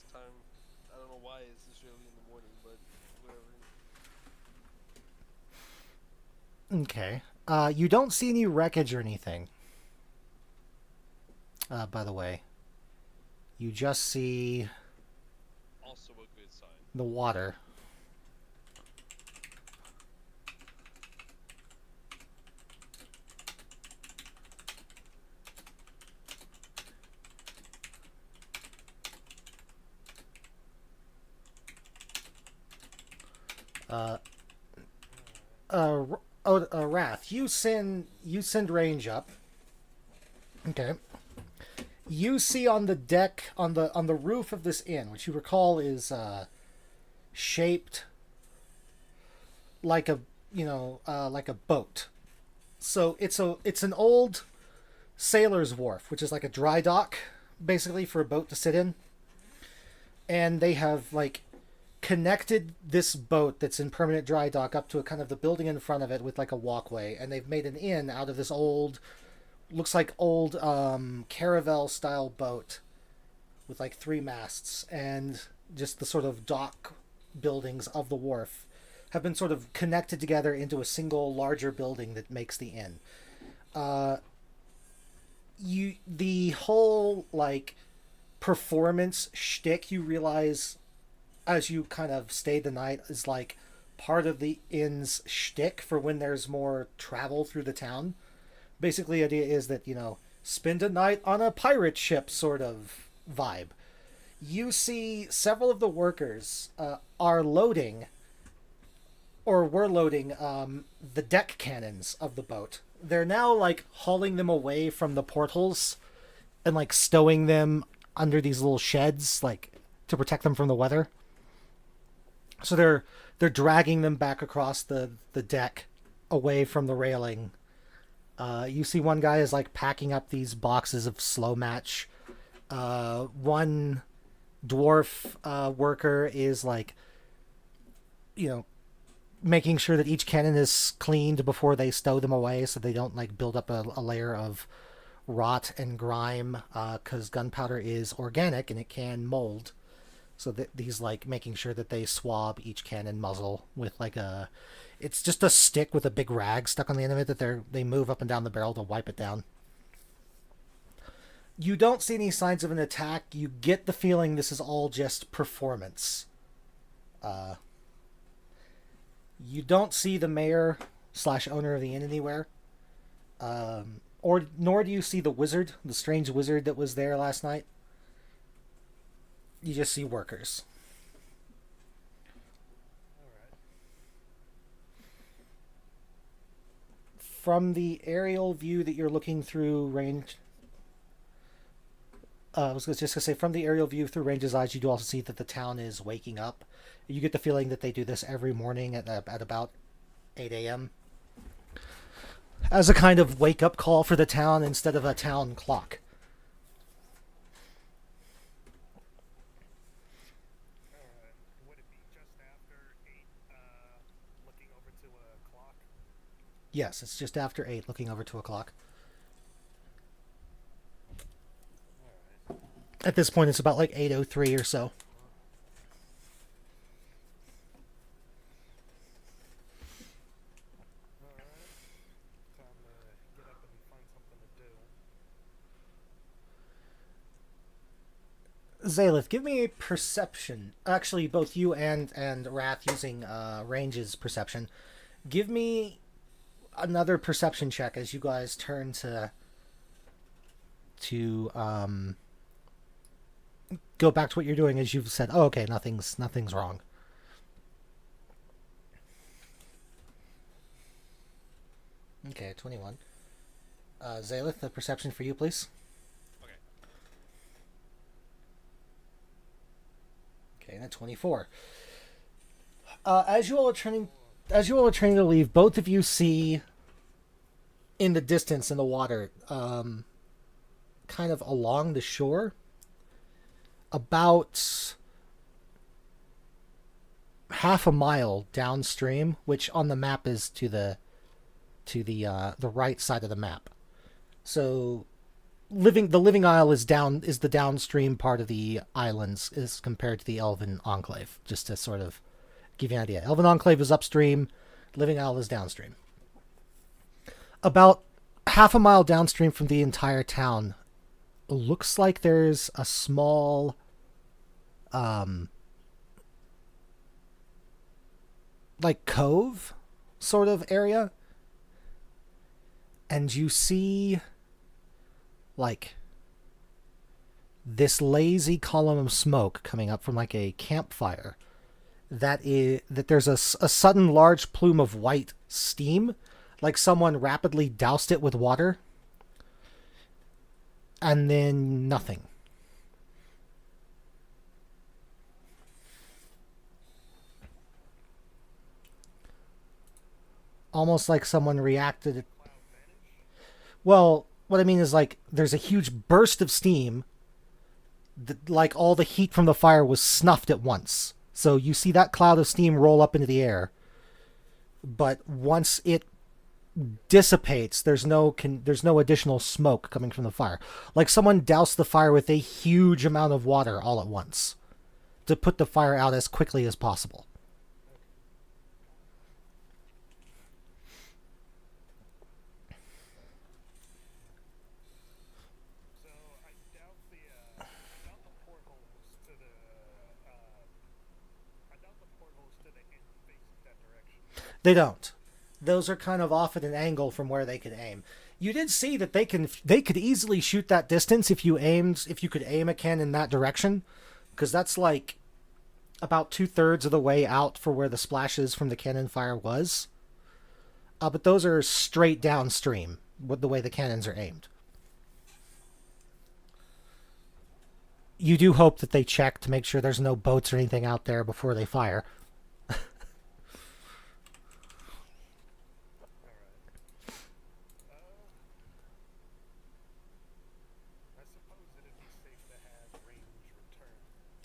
this time. I don't know why it's this early in the morning, but whatever. Okay. You don't see any wreckage or anything. By the way, you just see Also a good sign. the water. Uh, uh, Wrath, you send range up. Okay. You see on the deck on the roof of this inn, which you recall is shaped like a like a boat. So it's an old sailor's wharf, which is like a dry dock, basically for a boat to sit in. And they have like connected this boat that's in permanent dry dock up to a kind of the building in front of it with like a walkway, and they've made an inn out of this old, looks like old caravel style boat with like three masts, and just the sort of dock buildings of the wharf have been sort of connected together into a single larger building that makes the inn. Uh, the whole like performance shtick, you realize as you kind of stay the night, is like part of the inn's shtick for when there's more travel through the town. Basically, the idea is that spend a night on a pirate ship sort of vibe. You see several of the workers are loading, or were loading, the deck cannons of the boat. They're now like hauling them away from the portholes and like stowing them under these little sheds, like to protect them from the weather. So they're dragging them back across the deck away from the railing. You see one guy is like packing up these boxes of slow match. One dwarf worker is like, you know, making sure that each cannon is cleaned before they stow them away, so they don't like build up a layer of rot and grime. Because gunpowder is organic and it can mold. So that he's like making sure that they swab each cannon muzzle with like a, it's just a stick with a big rag stuck on the end of it that they move up and down the barrel to wipe it down. You don't see any signs of an attack. You get the feeling this is all just performance. Uh, you don't see the mayor slash owner of the inn anywhere, or nor do you see the wizard, the strange wizard that was there last night. You just see workers. All right. From the aerial view that you're looking through range, I was just gonna say, from the aerial view through Range's eyes, you do also see that the town is waking up. You get the feeling that they do this every morning at about 8 a.m. as a kind of wake up call for the town instead of a town clock. All right. Would it be just after 8, looking over to a clock? Yes, it's just after 8, looking over 2 o'clock. All right. At this point, it's about like 8:03 or so. All right. Time to get up and find something to do. Zalith, give me a perception. Actually, both you and Wrath using Range's perception. Give me another perception check as you guys turn to go back to what you're doing, as you've said. Oh, okay, nothing's wrong. Okay, 21. Zalith, the perception for you, please. Okay. Okay, and a 24. As you all are turning to leave, both of you see in the distance in the water, kind of along the shore, about half a mile downstream, which on the map is to the right side of the map. So the Living Isle is the downstream part of the islands as compared to the Elven Enclave. Just to sort of give you an idea, Elven Enclave is upstream, Living Isle is downstream. About half a mile downstream from the entire town, looks like there's a small, like cove sort of area, and you see like this lazy column of smoke coming up from like a campfire. That there's a sudden large plume of white steam, like someone rapidly doused it with water, and then nothing. Almost like someone reacted. Well, what I mean is like there's a huge burst of steam. Like all the heat from the fire was snuffed at once. So you see that cloud of steam roll up into the air. But once it dissipates, there's no additional smoke coming from the fire. Like someone doused the fire with a huge amount of water all at once to put the fire out as quickly as possible. They don't. Those are kind of off at an angle from where they could aim. You did see that they could easily shoot that distance if you could aim a cannon that direction, because that's like about 2/3 of the way out for where the splashes from the cannon fire was. But those are straight downstream with the way the cannons are aimed. You do hope that they check to make sure there's no boats or anything out there before they fire.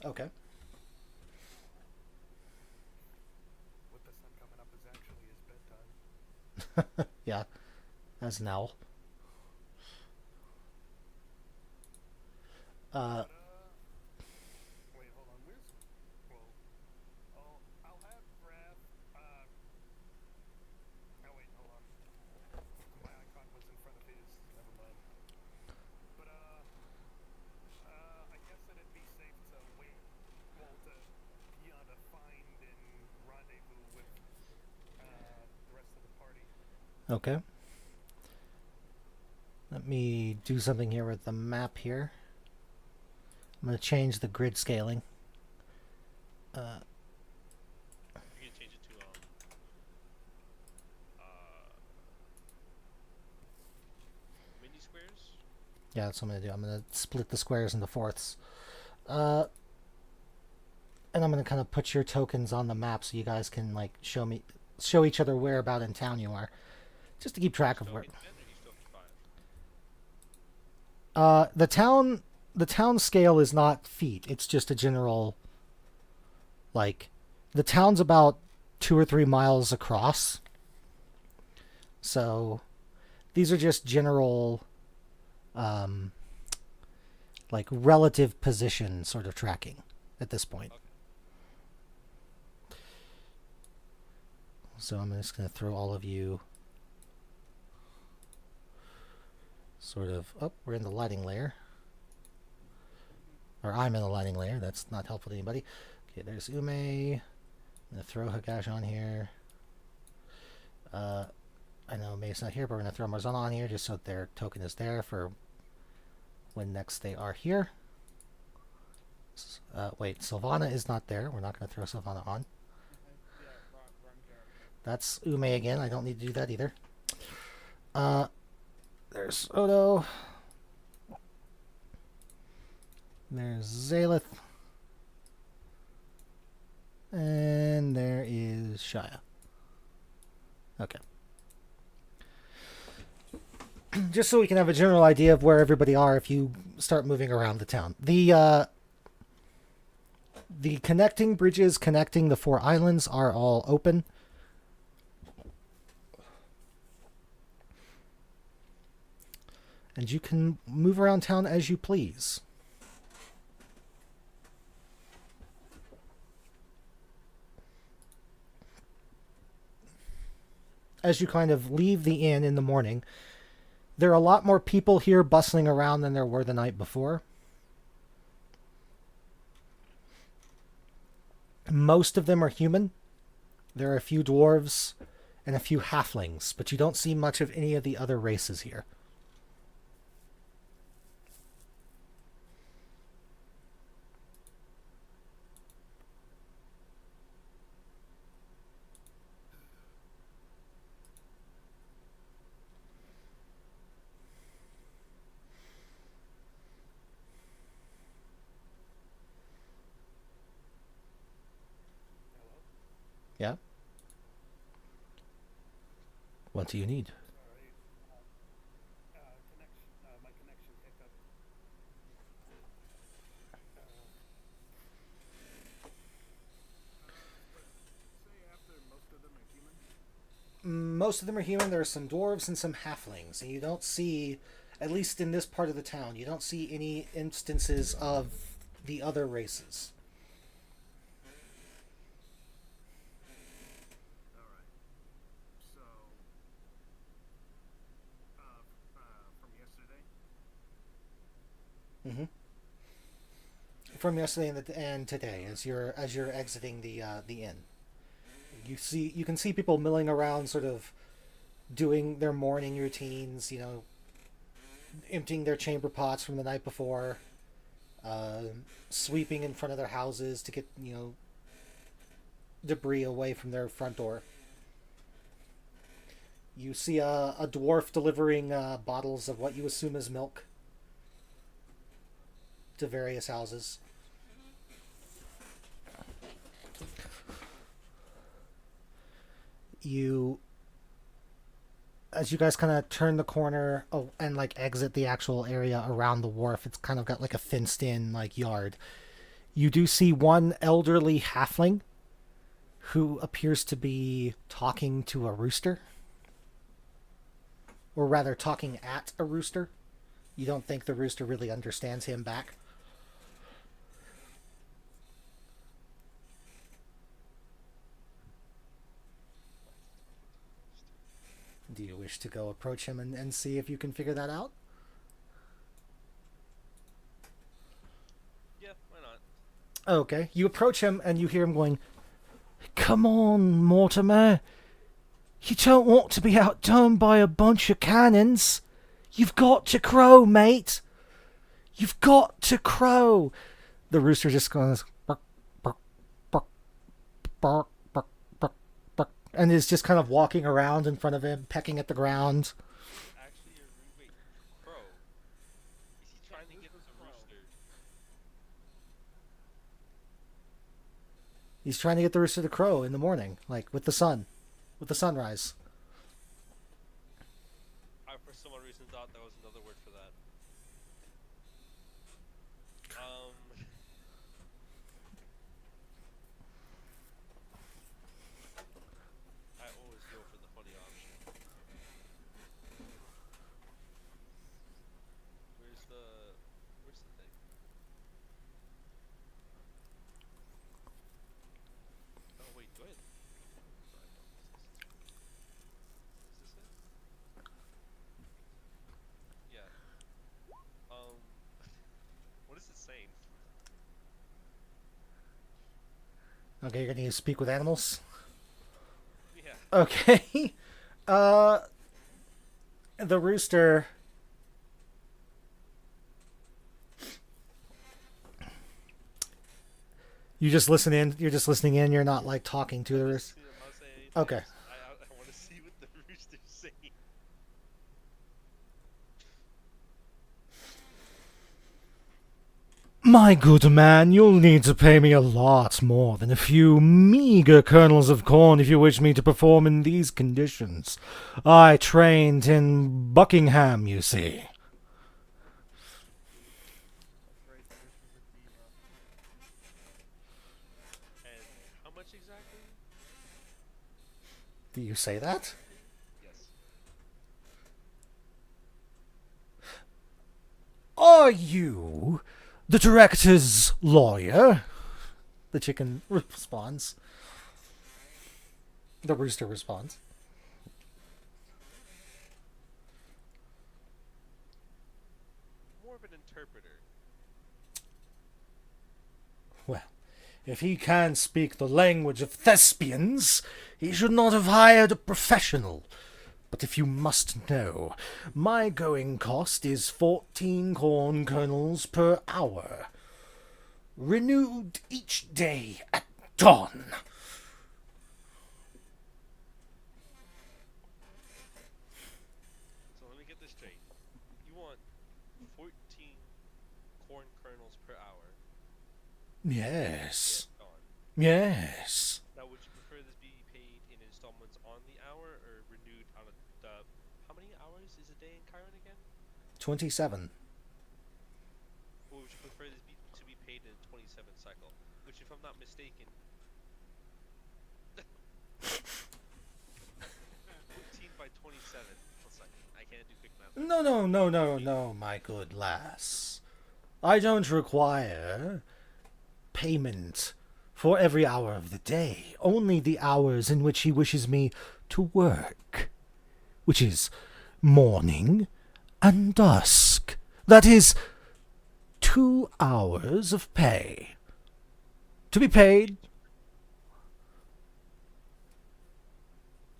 Okay. With the sun coming up is actually his bedtime. Yeah, as an owl. Wait, hold on. Where's... Well... Oh, I'll have Raph... Oh, wait, hold on. My icon was in front of his. Never mind. But, I guess it'd be safe to wait... Well, to be on a find and rendezvous with, the rest of the party. Okay. Let me do something here with the map here. I'm going to change the grid scaling. You can change it to mini squares. Yeah, that's what I'm going to do. I'm going to split the squares into fourths. And I'm going to kind of put your tokens on the map so you guys can like show each other where about in town you are, just to keep track of where. The town scale is not feet. It's just a general, like, the town's about 2 or 3 miles across. So these are just general, like, relative position sort of tracking at this point. Okay. So I'm just going to throw all of you sort of... Oh, we're in the lighting layer. Or I'm in the lighting layer. That's not helpful to anybody. Okay, there's Ume. I'm going to throw Hagash on here. I know May's not here, but we're going to throw Marzana on here just so their token is there for when next they are here. Wait, Sylvana is not there. We're not going to throw Sylvana on. That's Ume again. I don't need to do that either. There's Odo. There's Zaleth. And there is Shia. Okay. Just so we can have a general idea of where everybody are if you start moving around the town. The connecting bridges connecting the 4 islands are all open. and you can move around town as you please. As you kind of leave the inn in the morning, there are a lot more people here bustling around than there were the night before. Most of them are human. There are a few dwarves and a few halflings, but you don't see much of any of the other races here. Hello? Yeah? What do you need? Sorry. My connection hiccup. Say after most of them are human? Most of them are human. There are some dwarves and some halflings, and you don't see, at least in this part of the town, you don't see any instances of the other races. Alright. So, from yesterday? From yesterday and today, as you're exiting the inn, you can see people milling around, sort of doing their morning routines. You know, emptying their chamber pots from the night before, sweeping in front of their houses to get debris away from their front door. You see a dwarf delivering bottles of what you assume is milk to various houses. As you guys kind of turn the corner and like exit the actual area around the wharf, it's kind of got like a fenced in like yard. You do see one elderly halfling who appears to be talking to a rooster. Or rather, talking at a rooster. You don't think the rooster really understands him back. Do you wish to go approach him and see if you can figure that out? Yeah, why not? Okay. You approach him and you hear him going, "Come on, Mortimer. You don't want to be outdone by a bunch of cannons. You've got to crow, mate. You've got to crow." The rooster just goes, bark, bark, bark, bark, bark, bark, bark, and is just kind of walking around in front of him, pecking at the ground. Actually, wait, Crow. Is he trying to get the rooster? He's trying to get the rooster to crow in the morning, like with the sunrise. I, for some reason, thought that was another word for that. I always go for the funny option. Where's the thing? Oh wait, go ahead. Sorry, no, is this it? Yeah. What is it saying? Okay, you're gonna speak with animals? Yeah. Okay. The rooster. You're just listening in, you're not like talking to the rooster. I'm not saying anything. Okay. I want to see what the rooster's saying. My good man, you'll need to pay me a lot more than a few meager kernels of corn if you wish me to perform in these conditions. I trained in Buckingham, you see. And how much exactly? Do you say that? Yes. Are you the director's lawyer? The chicken responds. The rooster responds. More of an interpreter. Well, if he can't speak the language of thespians, he should not have hired a professional. But if you must know, my going cost is 14 corn kernels per hour, renewed each day at dawn. So let me get this straight. You want 14 corn kernels per hour. Yes. Dawn. Yes. Now, would you prefer this be paid in installments on the hour or renewed on how many hours is a day in Chiron again? 27. Or would you prefer this to be paid in a 27 cycle? Which, if I'm not mistaken, 14 by 27. One second. I can't do quick math. No, my good lass. I don't require payment for every hour of the day, only the hours in which he wishes me to work, which is morning and dusk. That is 2 hours of pay. To be paid.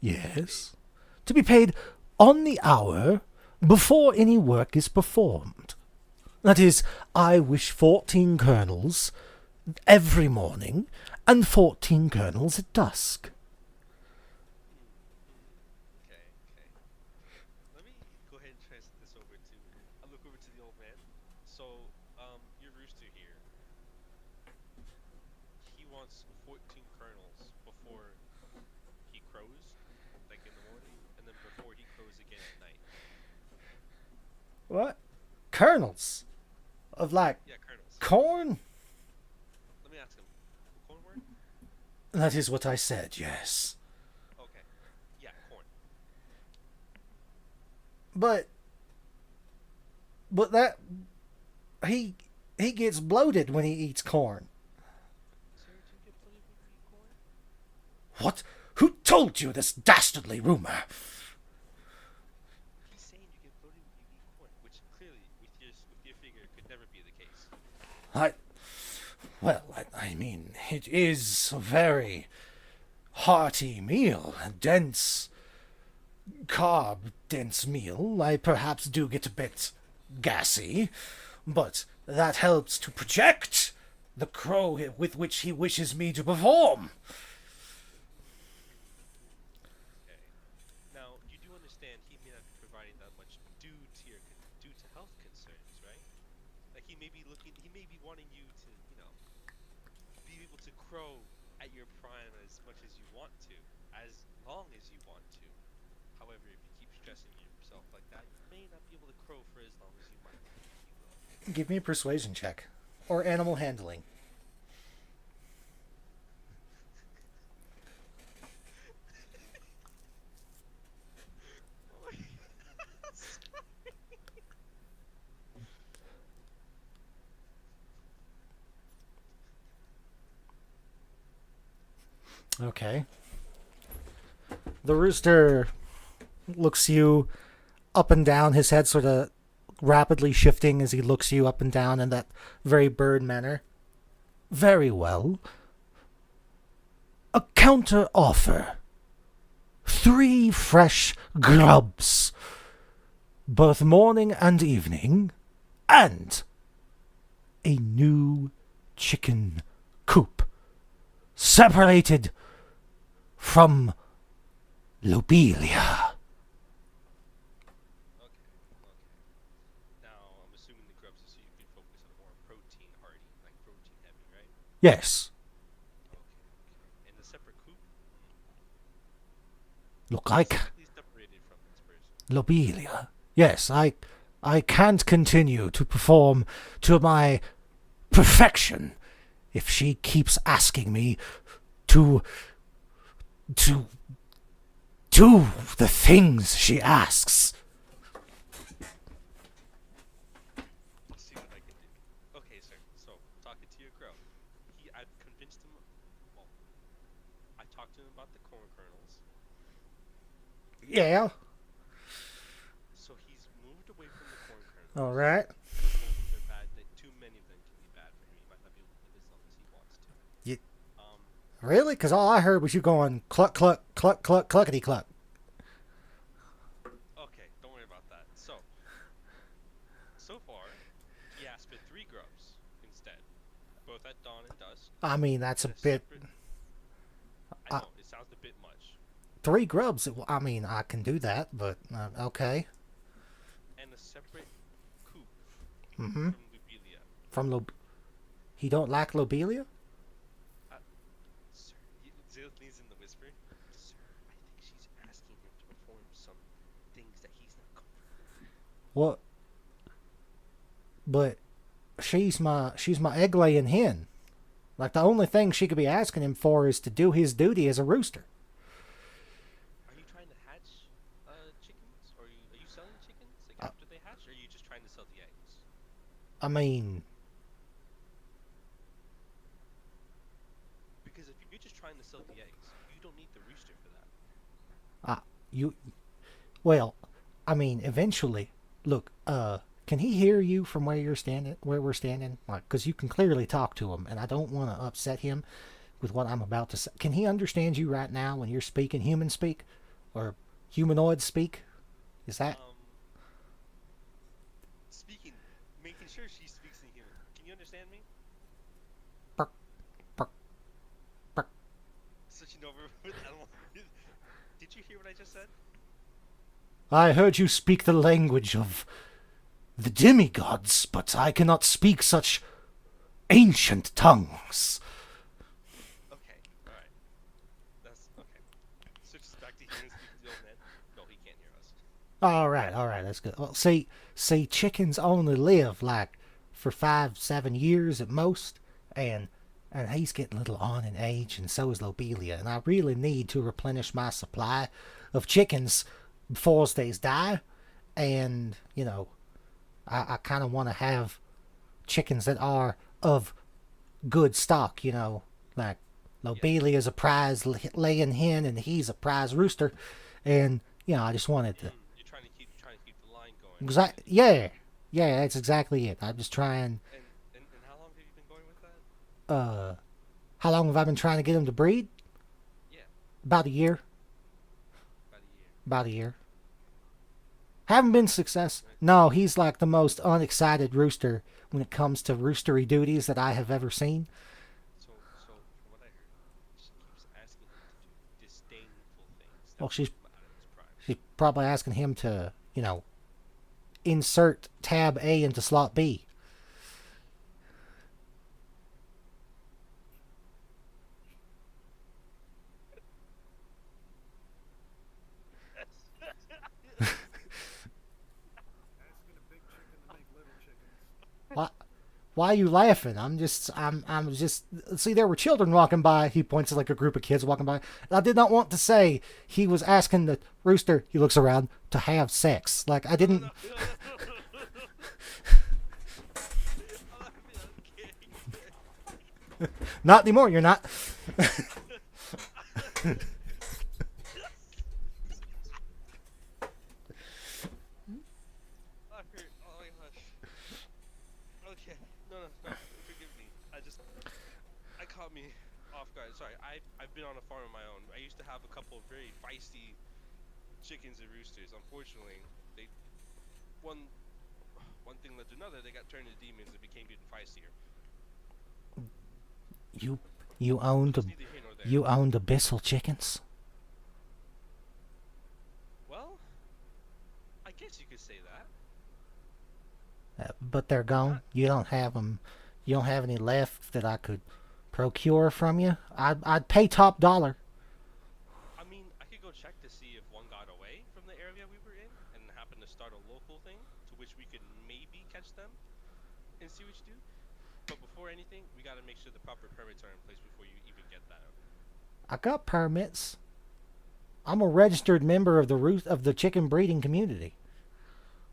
Yes. To be paid on the hour before any work is performed. That is, I wish 14 kernels every morning and 14 kernels at dusk. Okay. Let me go ahead and translate this over to. I'll look over to the old man. So, your rooster here. He wants 14 kernels before he crows, like in the morning, and then before he crows again at night. What? Kernels? Of like Yeah, kernels. corn? Let me ask him. Corn word? That is what I said, yes. Okay. Yeah, corn. But that he gets bloated when he eats corn. Sir, do you get bloated when you eat corn? What? Who told you this dastardly rumor? He's saying you get bloated when you eat corn, which clearly, with your figure, could never be the case. I mean, it is a very hearty meal, a dense, carb-dense meal. I perhaps do get a bit gassy, but that helps to project the crow with which he wishes me to perform. Okay. Now, you do understand he may not be providing that much due to health concerns, right? Like he may be wanting you to, be able to crow at your prime as much as you want to, as long as you want to. However, if you keep stressing yourself like that, you may not be able to crow for as long as you might, if you will. Give me a persuasion check. Or animal handling. Okay. The rooster looks you up and down, his head sort of rapidly shifting as he looks you up and down in that very bird manner. Very well. A counter offer. 3 fresh grubs, both morning and evening, and a new chicken coop, separated from Lobelia. Okay. Now, I'm assuming the grubs are so you can focus on more protein hardy, like protein heavy, right? Yes. Okay. And the separate coop? Look, I Completely separated from this person. Lobelia. Yes, I can't continue to perform to my perfection if she keeps asking me to do the things she asks. See, I've convinced him. Well, I talked to him about the corn kernels, Yeah. so he's moved away from the corn kernels. All right. He told me they're bad. That too many of them can be bad for him. He might not be able to live as long as he wants to. You, Um, really? Because all I heard was you going cluck, cluck, cluck, cluck, cluckety cluck. okay, don't worry about that. So far, he asked for 3 grubs instead, both at dawn and dusk. I mean, that's a and bit. separate- I know it sounds a bit much. 3 grubs. I mean, I can do that, but okay. And a separate coop Mm-hmm. from Lubelia. From he don't like lobelia? Sir, Zil leans in the whisper. Sir, I think she's asking him to perform some things that he's not comfortable with. What? But she's my egg laying hen. Like the only thing she could be asking him for is to do his duty as a rooster. Are you trying to hatch chickens? Or are you selling chickens like after they hatch? Or are you just trying to sell the eggs? I mean, Because if you're just trying to sell the eggs, you don't need the rooster for that. well, I mean, eventually. Look, can he hear you from where we're standing? Like, because you can clearly talk to him, and I don't want to upset him with what I'm about to say. Can he understand you right now when you're speaking human speak, or humanoid speak? Is that? Speaking, making sure she speaks in human. Can you understand me? Bark, bark, bark. Switching over with animal. Did you hear what I just said? I heard you speak the language of the demigods, but I cannot speak such ancient tongues. Okay, alright. That's okay. Switches back to human speaking to the old man. No, he can't hear us. All right, that's good. Well, see, chickens only live like for 5-7 years at most, and he's getting a little on in age, and so is Lobelia, and I really need to replenish my supply of chickens before they die, and I kind of want to have chickens that are of good stock, like Lobelia is a prize laying hen and he's a prize rooster, and I just wanted to. You're trying to keep the line going. Yeah, that's exactly it. I'm just trying. And how long have you been going with that? How long have I been trying to get him to breed? Yeah, About a year. about a year. About a year. Haven't been success. No, he's like the most unexcited rooster when it comes to roostery duties that I have ever seen. So from what I heard, she keeps asking him to do disdainful things. Well, that she's put him out of his prime. she's probably asking him to, insert tab A into slot B. Asking a big chicken to make little chickens. Why are you laughing? I'm just see, there were children walking by. He points to like a group of kids walking by. And I did not want to say he was asking the rooster, he looks around, to have sex. Like I didn't. Not anymore, you're not. I heard. Oh my gosh. Okay. No. Forgive me. I caught me off guard. Sorry. I've been on a farm of my own. I used to have a couple of very feisty chickens and roosters. Unfortunately, one thing led to another. They got turned into demons and became even feistier. You owned It's neither here nor there. you owned abyssal chickens. Well, I guess you could say that. But they're gone. You don't have them. You don't have any left that I could procure from you. I'd pay top dollar. I mean, I could go check to see if one got away from the area we were in and happened to start a local thing to which we could maybe catch them and see what you do. But before anything, we gotta make sure the proper permits are in place before you even get that out. I got permits. I'm a registered member of the chicken breeding community.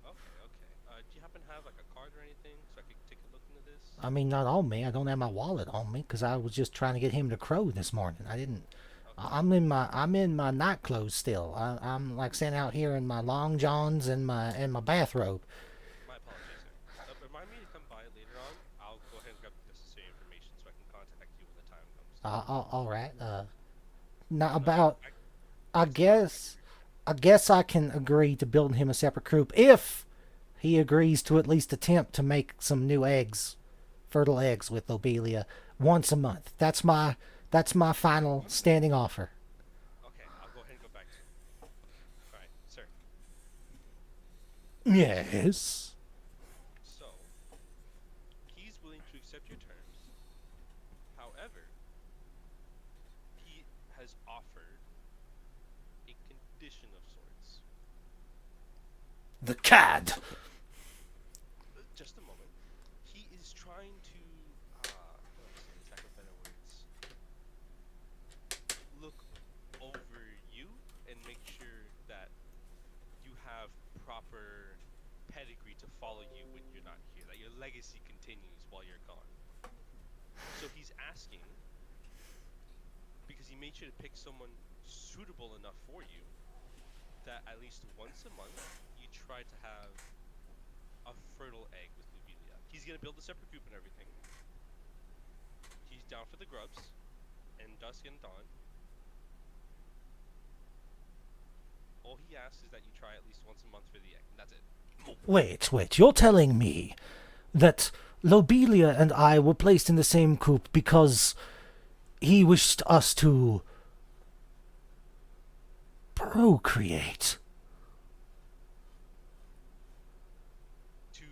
Okay. Do you happen to have like a card or anything so I could take a look into this? I mean, not on me. I don't have my wallet on me because I was just trying to get him to crow this morning. I didn't. Okay. I'm in my night clothes still. I'm like standing out here in my long johns and my bathrobe. My apologies, sir. Remind me to come by later on. I'll go ahead and grab the necessary information so I can contact you when the time comes. All right. Not No, about. I it's not guess. I guess I can agree to building him a separate coop if he agrees to at least attempt to make some new eggs, fertile eggs with Lobelia once a month. That's my final standing offer. Okay, I'll go ahead and go back to you. Alright, sir. Yes. So, he's willing to accept your terms. However, he has offered a condition of sorts. The cad. Just a moment. He is trying to, how do I say this? Lack of better words. Look over you and make sure that you have proper pedigree to follow you when you're not here, that your legacy continues while you're gone. So he's asking, because he made sure to pick someone suitable enough for you, that at least once a month you try to have a fertile egg with Lobelia. He's gonna build a separate coop and everything. He's down for the grubs, and dusk and dawn. All he asks is that you try at least once a month for the egg, and that's it. Wait. You're telling me that Lobelia and I were placed in the same coop because he wished us to procreate? To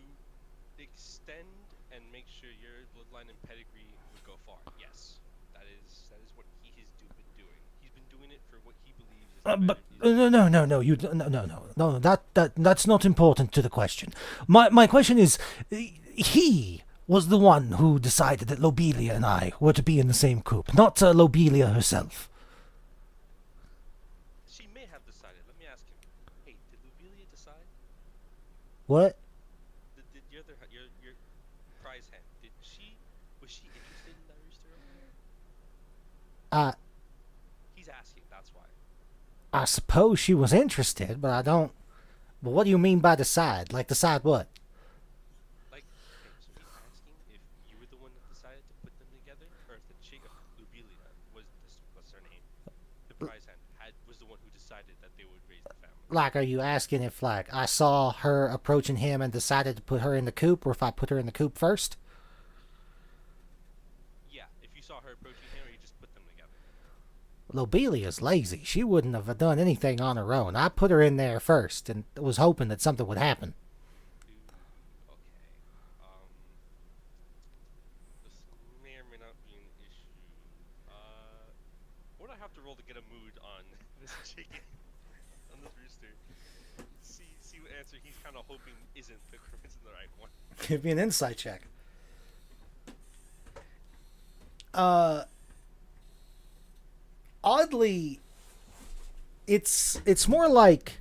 extend and make sure your bloodline and pedigree would go far. Yes, that is what he has been doing. He's been doing it for what he believes is the But better. no, no. That's not important to the question. My question is, he was the one who decided that Lobelia and I were to be in the same coop, not Lobelia herself. She may have decided. Let me ask him. Hey, did Lobelia decide? What? Did your prize hen? Was she interested in that rooster over there? I He's asking. That's why. I suppose she was interested, but I don't. But what do you mean by decide? Like decide what? Like, okay, so he's asking if you were the one that decided to put them together, or if the chick of Lobelia what's her name, the prize hen was the one who decided that they would raise the family. Like, are you asking if like I saw her approaching him and decided to put her in the coop, or if I put her in the coop first? Yeah, if you saw her approaching him, or you just put them together. Lobelia's lazy. She wouldn't have done anything on her own. I put her in there first and was hoping that something would happen. Okay. This may or may not be an issue. What do I have to roll to get a mood on this chicken, on this rooster? See what answer he's kind of hoping isn't the right one. Give me an insight check. Oddly, it's more like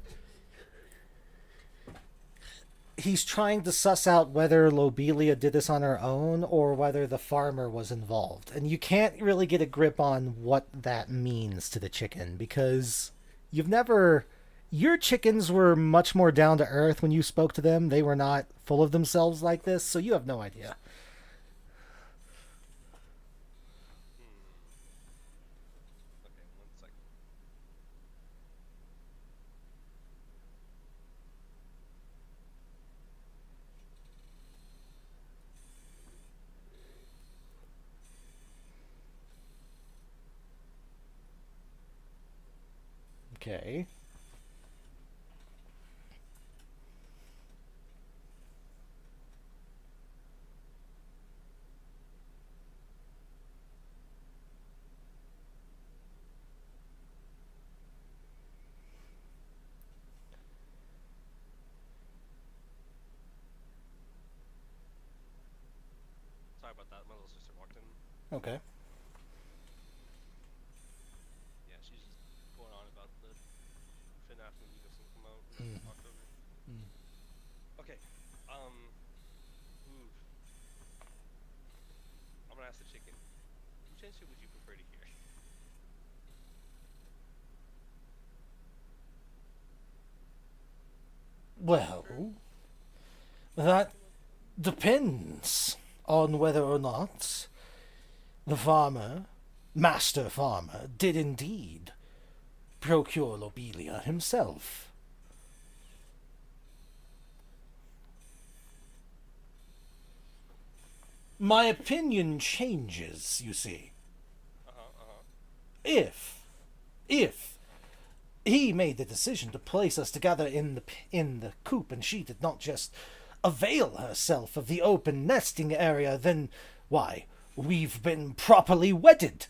he's trying to suss out whether Lobelia did this on her own or whether the farmer was involved. And you can't really get a grip on what that means to the chicken because your chickens were much more down to earth when you spoke to them. They were not full of themselves like this, so you have no idea. Okay, 1 second. Okay. Sorry about that. My little sister walked in. Okay. Yeah, she's just going on about the FNAF movie that's gonna come out in October. Okay. Oof. gonna ask the chicken. Which answer would you prefer to hear? Well, that depends on whether or not the farmer, master farmer, did indeed procure Lobelia himself. My opinion changes, you see. If he made the decision to place us together in the coop, and she did not just avail herself of the open nesting area, then why, we've been properly wedded,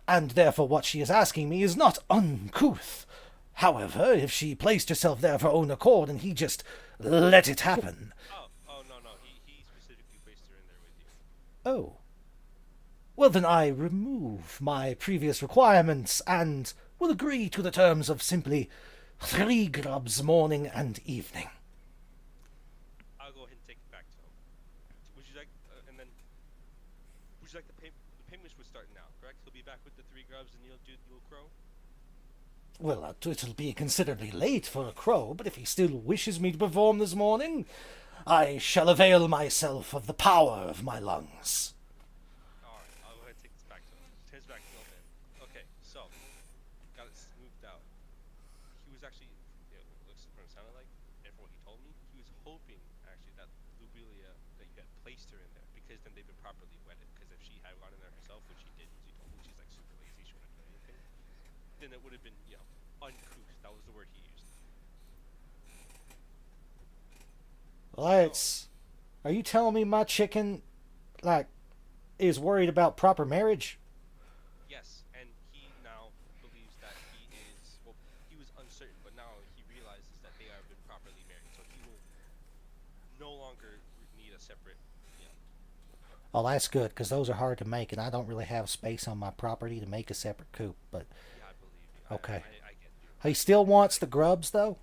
and therefore what she is asking me is not uncouth. However, if she placed herself there of her own accord and he just let it happen. Oh no, he specifically placed her in there with you. Oh. Well, then I remove my previous requirements and will agree to the terms of simply 3 grubs morning and evening. I'll go ahead and take it back to him. Would you like, and then, would you like the payments would start now, correct? He'll be back with the 3 grubs and you'll crow? Well, it'll be considerably late for a crow, but if he still wishes me to perform this morning, I shall avail myself of the power of my lungs. Alright, I'll go ahead and take this back to him. Turns back to Elvin. Okay, so, got it smoothed out. He was actually, looks from what it sounded like, and from what he told me, he was hoping, actually, that Lobelia, that you had placed her in there, because then they've been properly wedded. Because if she had gone in there herself, which she did, she told me she's like super lazy, she wouldn't have done anything, then it would have been, uncouth. That was the word he used. Are you telling me my chicken, is worried about proper marriage? Yes, and he now believes that he is, well, he was uncertain, but now he realizes that they have been properly married, so he will no longer need a separate, Oh, that's good, because those are hard to make, and I don't really have space on my property to make a separate coop, but yeah, I believe you. Okay. I get you. he still wants the grubs, though?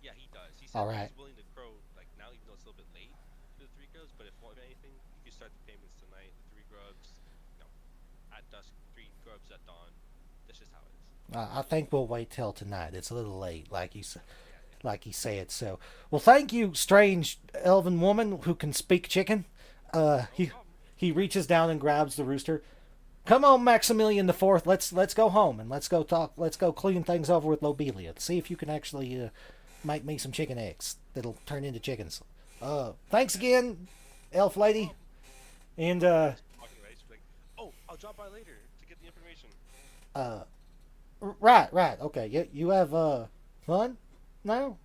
Yeah, he does. He said All right. he's willing to crow, like, now, even though it's a little bit late for the 3 grubs, but if anything, you can start the payments tonight, the 3 grubs, at dusk, 3 grubs at dawn. That's just how it is. I think we'll wait till tonight. It's a little late, like you said. So, well, thank you, strange elven woman who can speak chicken. He reaches down and grabs the rooster. Come on, Maximilian the Fourth. Let's go home and let's go talk. Let's go clean things over with Lobelia. See if you can actually make me some chicken eggs that'll turn into chickens. Thanks again, elf lady. And Walking right, she's like, oh, I'll drop by later to get the information. right. Okay, you have fun now.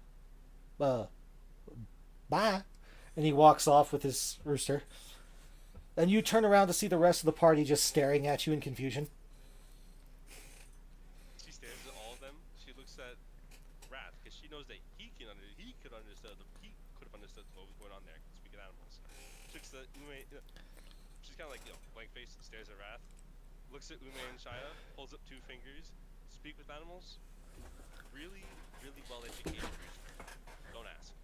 Bye. And he walks off with his rooster. And you turn around to see the rest of the party just staring at you in confusion. She stares at all of them. She looks at Wrath because she knows that he could have understood what was going on there. Speaking of animals, she looks at Ume. She's kind of like blank face, stares at Wrath, looks at Ume and Shia, holds up 2 fingers. Speak with animals. Really, really well educated rooster. Don't ask.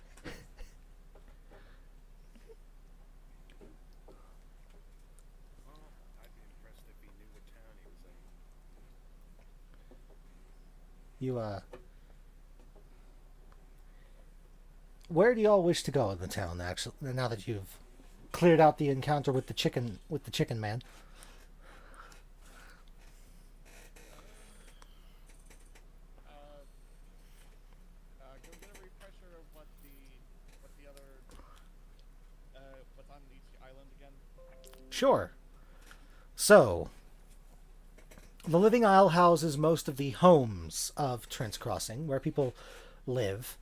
I'd be impressed if he knew what town he was in. Where do y'all wish to go in the town, actually, now that you've cleared out the encounter with the chicken man? Can we get a refresher of what's on each island again? Sure. So, the Living Isle houses most of the homes of Trent's Crossing, where people live.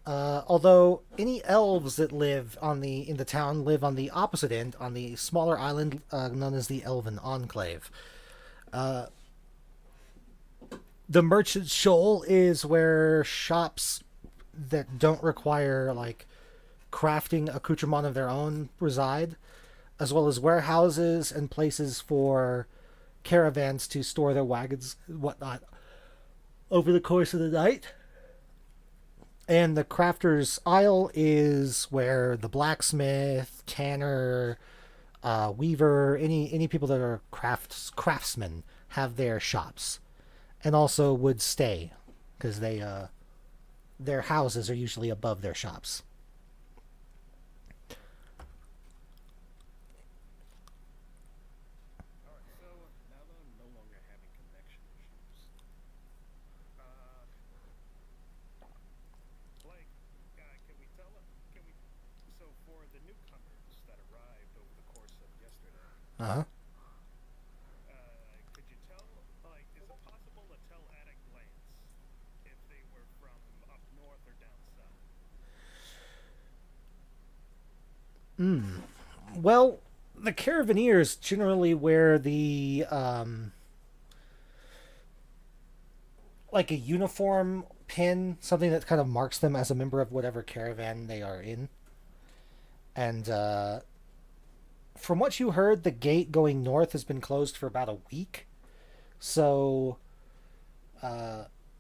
Although any elves that live in the town live on the opposite end, on the smaller island known as the Elven Enclave. The Merchant Shoal is where shops that don't require crafting accoutrement of their own reside, as well as warehouses and places for caravans to store their wagons and whatnot over the course of the night. And the Crafter's Isle is where the blacksmith, tanner, weaver, any people that are craftsmen have their shops, and also would stay because their houses are usually above their shops. Alright, so now that I'm no longer having connection issues, like, can we tell, can we, so for the newcomers that arrived over the course of yesterday, Uh huh. could you tell, like, is it possible to tell at a glance if they were from up north or down south? Well, the Caravaneers generally wear the like a uniform pin, something that kind of marks them as a member of whatever caravan they are in. And from what you heard, the gate going north has been closed for about a week. So,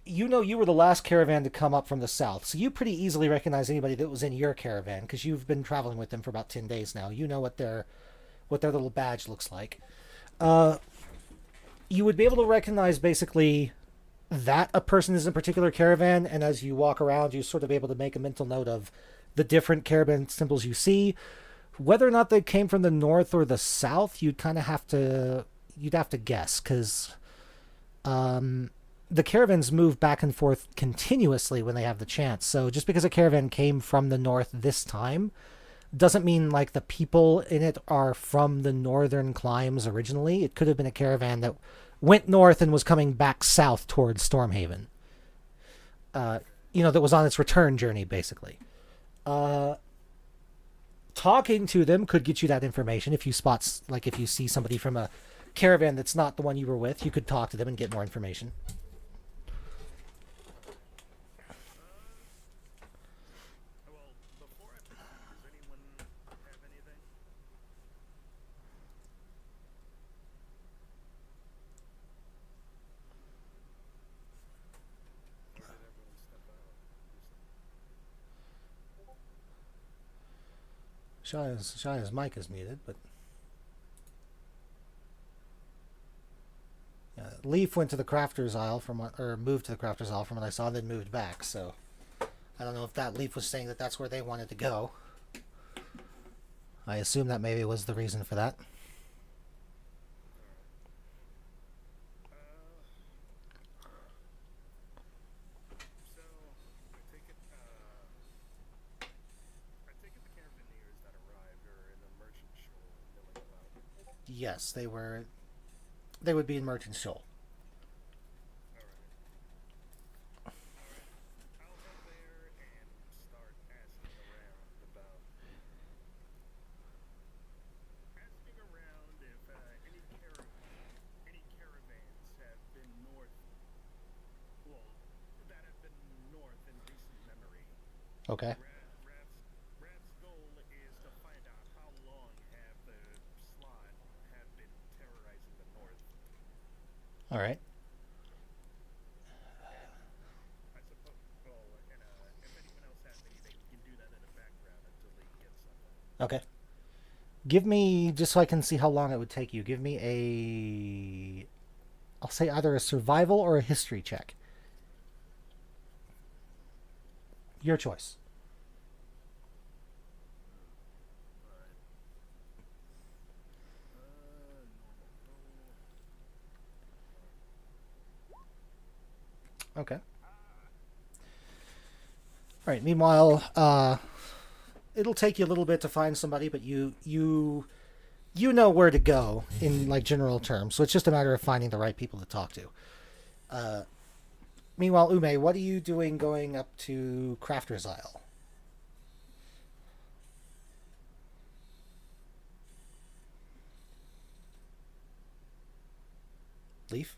you were the last caravan to come up from the south. So you pretty easily recognize anybody that was in your caravan because you've been traveling with them for about 10 days now. You know what their little badge looks like. You would be able to recognize basically that a person is in a particular caravan, and as you walk around, you sort of able to make a mental note of the different caravan symbols you see. Whether or not they came from the north or the south, you'd have to guess because the caravans move back and forth continuously when they have the chance. So just because a caravan came from the north this time doesn't mean like the people in it are from the northern climes originally. It could have been a caravan that went north and was coming back south towards Stormhaven. That was on its return journey, basically. Talking to them could get you that information. If you see somebody from a caravan that's not the one you were with, you could talk to them and get more information. Well, before I proceed, does anyone have anything? Or did everyone step out? Shaya's mic is muted, but yeah, Leaf went to the crafters aisle moved to the crafters aisle from what I saw, then moved back. So I don't know if that Leaf was saying that that's where they wanted to go. I assume that maybe was the reason for that. So, I take it the Caravaneers that arrived are in the Merchant Shoal milling about. Yes, they would be in Merchant Shoal. Alright. I'll head there and start asking around if any caravans have been north, well, that have been north in recent memory. Okay. Rav's goal is to find out how long have the Slot have been terrorizing the north. All right. I suppose, and if anyone else has anything, you can do that in the background until they get something. Okay. Give me, just so I can see how long it would take you, give me I'll say either a survival or a history check. Your choice. Okay. All right. Meanwhile, it'll take you a little bit to find somebody, but you know where to go in like general terms. So it's just a matter of finding the right people to talk to. Meanwhile, Ume, what are you doing going up to Crafter's Isle? Leaf?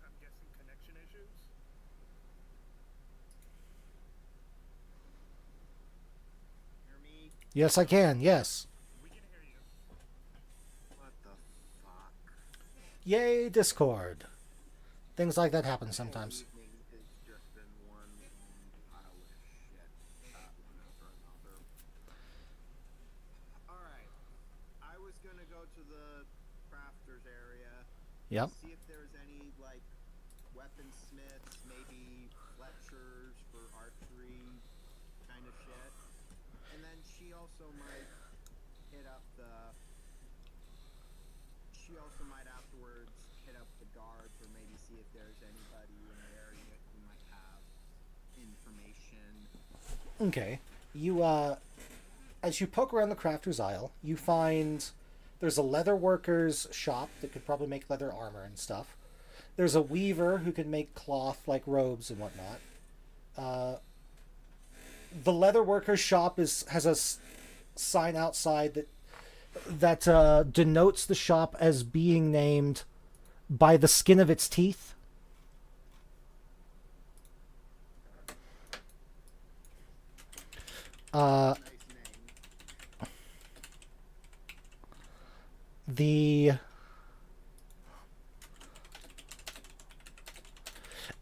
I'm guessing connection issues? Hear me? Yes, I can. Yes. We can hear you. What the fuck? Yay, Discord. Things like that happen sometimes. Evening has just been one long pile of shit. One after another. Alright. I was gonna go to the crafters area. Yep. See if there's any, like, weaponsmiths, maybe Fletchers for archery kind of shit. And then she also might hit up the... She also might afterwards hit up the guards or maybe see if there's anybody in the area who might have information. Okay. You, as you poke around the crafter's aisle, you find there's a leather worker's shop that could probably make leather armor and stuff. There's a weaver who can make cloth like robes and whatnot. The leather worker's shop has a sign outside that denotes the shop as being named by the skin of its teeth. Nice name.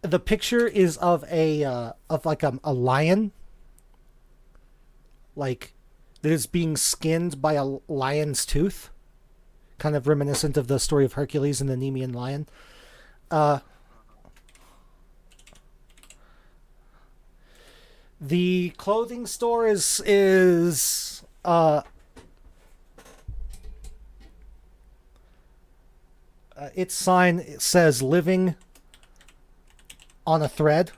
The picture is of a lion, like that is being skinned by a lion's tooth, kind of reminiscent of the story of Hercules and the Nemean lion. The clothing store is its sign says "Living on a Thread."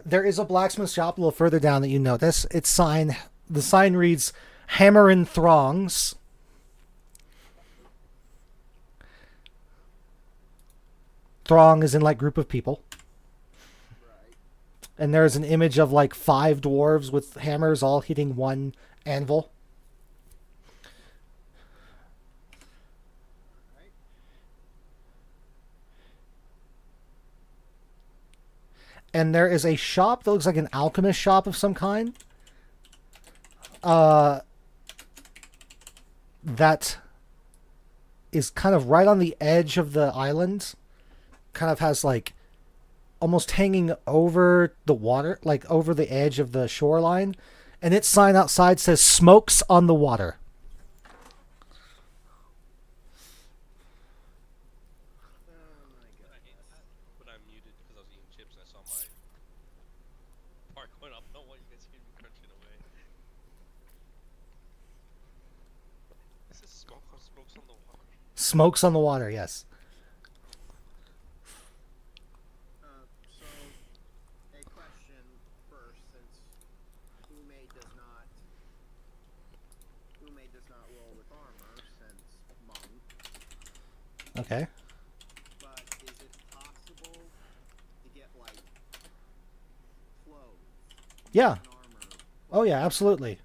There is a blacksmith shop a little further down that you notice. The sign reads "Hammer and Throngs." Throng is in like group of people. Right. And there's an image of like 5 dwarves with hammers all hitting one anvil. Right. And there is a shop that looks like an alchemist shop of some kind. That is kind of right on the edge of the island. Kind of has like almost hanging over the water, like over the edge of the shoreline. And its sign outside says "Smokes on the Water." Oh my I hate goodness. that, but I'm muted because I was eating chips and I saw my part going up. I don't want you guys to hear me crunching away. This is Skunk on Smokes on the Water. Smokes on the Water, yes. So, a question first, since Ume does not roll with armor, since monk. Okay. But is it possible to get like clothes Yeah. and armor Oh yeah, absolutely.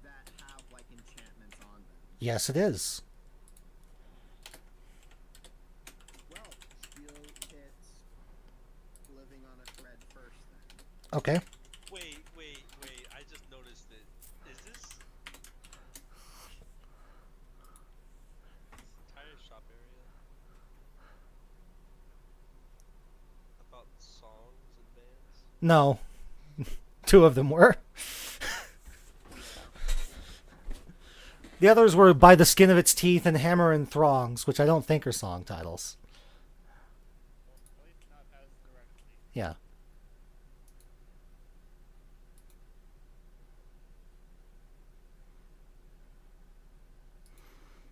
that have like enchantments on them? Yes, it is. Well, steel hits living on a thread first then. Okay. Wait. I just noticed it. Is this entire shop area about songs and bands? No. 2 of them were. The others were "By the Skin of Its Teeth" and "Hammer and Throngs," which I don't think are song titles. At least not as directly. Yeah.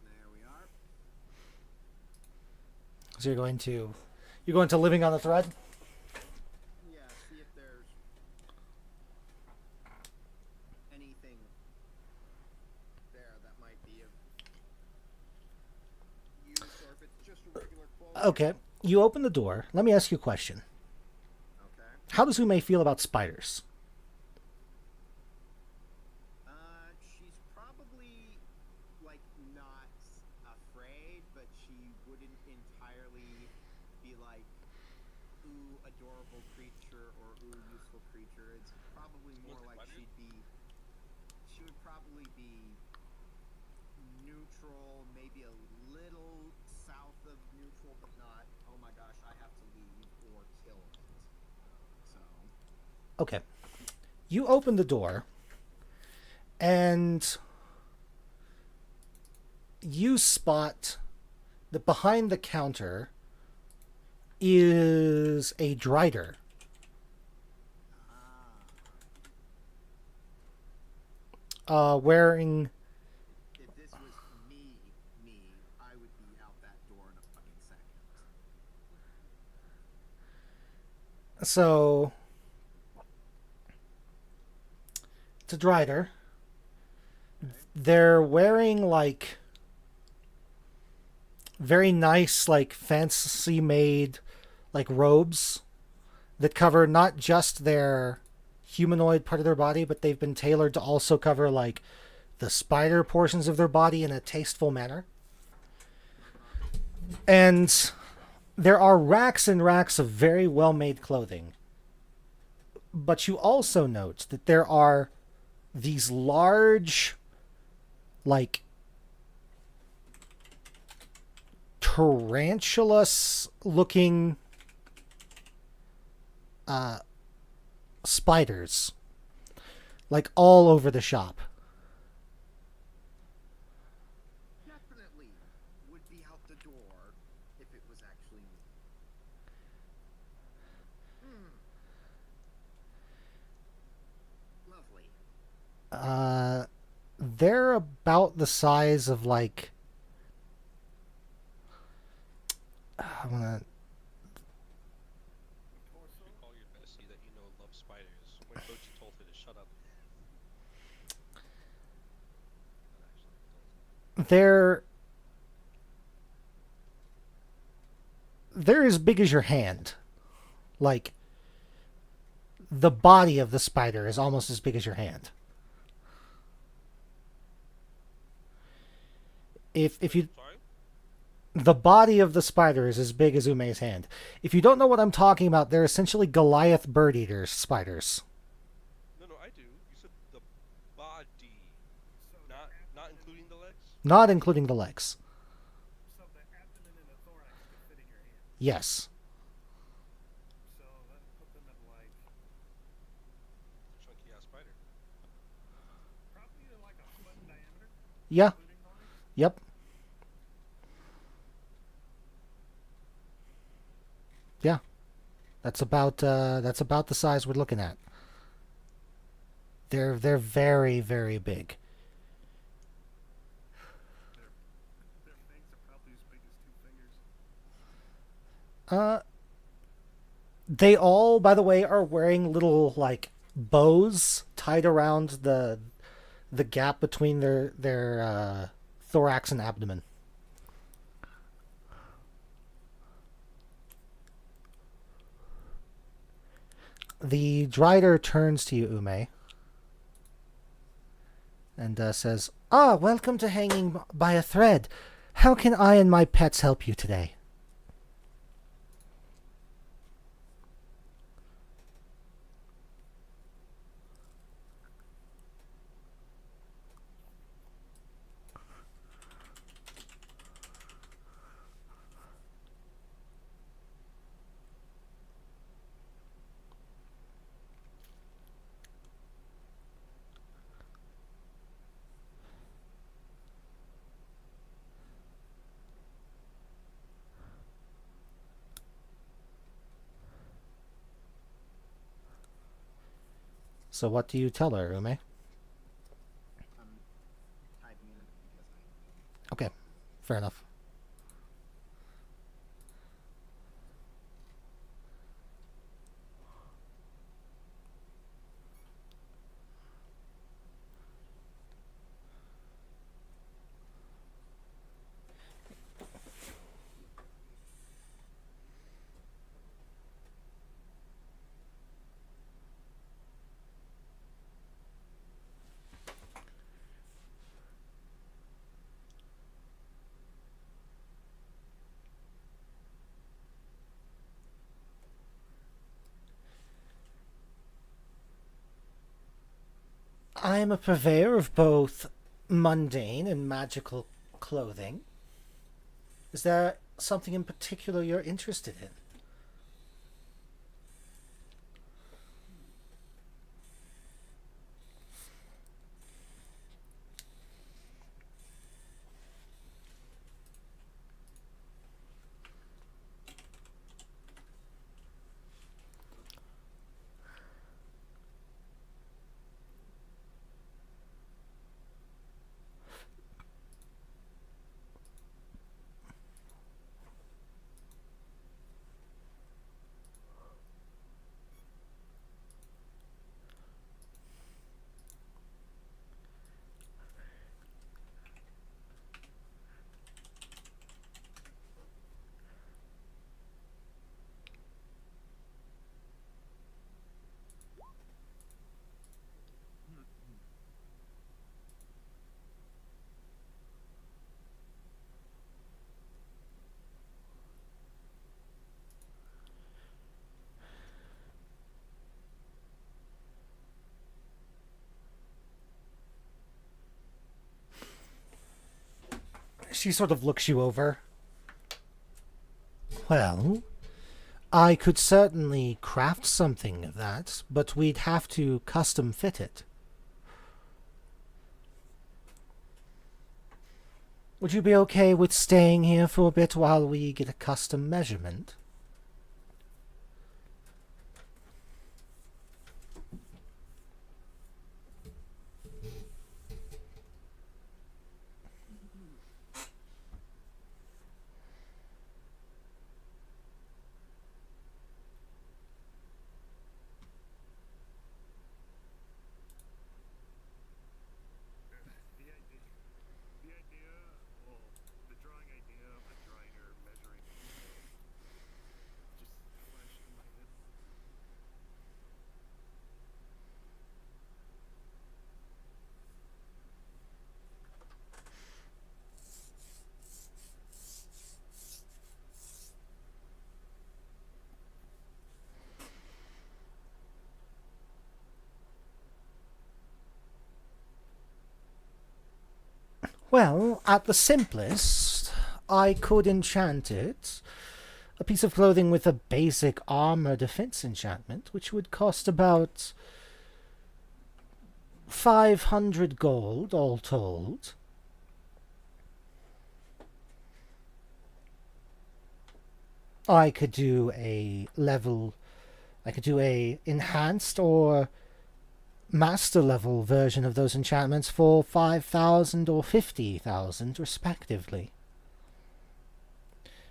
There we are. So you're going to Living on the Thread? Yeah, see if there's anything there that might be of use, or if it's just a regular clothing. Okay. You open the door. Let me ask you a question. Okay. How does Ume feel about spiders? She's probably like not afraid. ooh adorable creature or ooh useful creature. It's probably more Look, like buddy. she would probably be neutral, maybe a little south of neutral, but not, oh my gosh, I have to leave or kill it. So Okay. You open the door, and you spot that behind the counter is a Drider. Wearing if this was me, I would be out that door in a fucking second. so it's a Drider. They're wearing like very nice, like fancy made like robes that cover not just their humanoid part of their body, but they've been tailored to also cover like the spider portions of their body in a tasteful manner. And there are racks and racks of very well made clothing. But you also note that there are these large, like, tarantulas looking spiders, like all over the shop. Definitely would be out the door if it was actually me. Lovely. They're about the size of like I wanna You call your bestie that you know loves spiders when Kochi told her to shut up. Not actually. they're as big as your hand. Like the body of the spider is almost as big as your hand. If you Sorry? the body of the spider is as big as Ume's hand. If you don't know what I'm talking about, they're essentially Goliath bird eaters spiders. No, I do. You said the body, So not the abdomen, including the legs. Not including the legs. so the abdomen and the thorax could fit in your hand. Yes. So that would put them at like Chunky ass spider. probably like a foot in diameter, Yeah. including the legs. Yep. Yeah. That's about the size we're looking at. They're very, very big. Their fangs are probably as big as 2 fingers. They all, by the way, are wearing little like bows tied around the gap between their thorax and abdomen. The Drider turns to you, Ume, and says, "Ah, welcome to Hanging by a Thread. How can I and my pets help you today?" So what do you tell her, Ume? I'm typing in because I Okay, fair enough. I am a purveyor of both mundane and magical clothing. Is there something in particular you're interested in? She sort of looks you over. Well, I could certainly craft something of that, but we'd have to custom fit it. Would you be okay with staying here for a bit while we get a custom measurement? The idea, well, the drawing idea of a grinder measuring just flashed in my head. Well, at the simplest, I could enchant it. A piece of clothing with a basic armor defense enchantment, which would cost about 500 gold, all told. I could do a enhanced or master level version of those enchantments for 5,000 or 50,000 respectively.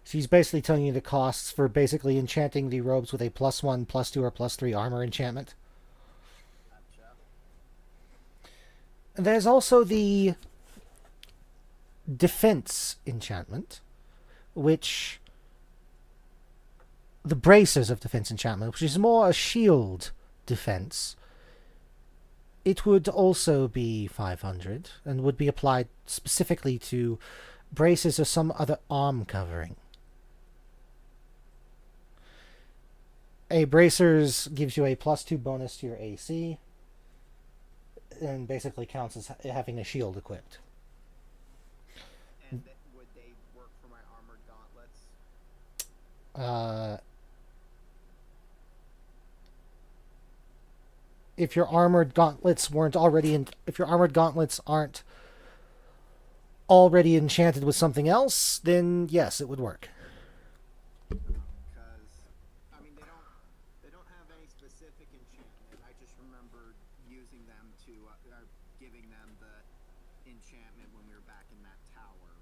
She's basically telling you the costs for basically enchanting the robes with a +1, +2, or +3 armor enchantment. Gotcha. And there's also the defense enchantment, which the bracers of defense enchantment, which is more a shield defense. It would also be 500 and would be applied specifically to braces or some other arm covering. A bracers gives you a +2 bonus to your AC and basically counts as having a shield equipped. And would they work for my armored gauntlets? If your armored gauntlets aren't already enchanted with something else, then yes, it would work. Because I mean they don't have any specific enchantment. I just remember using them to giving them the enchantment when we were back in that tower.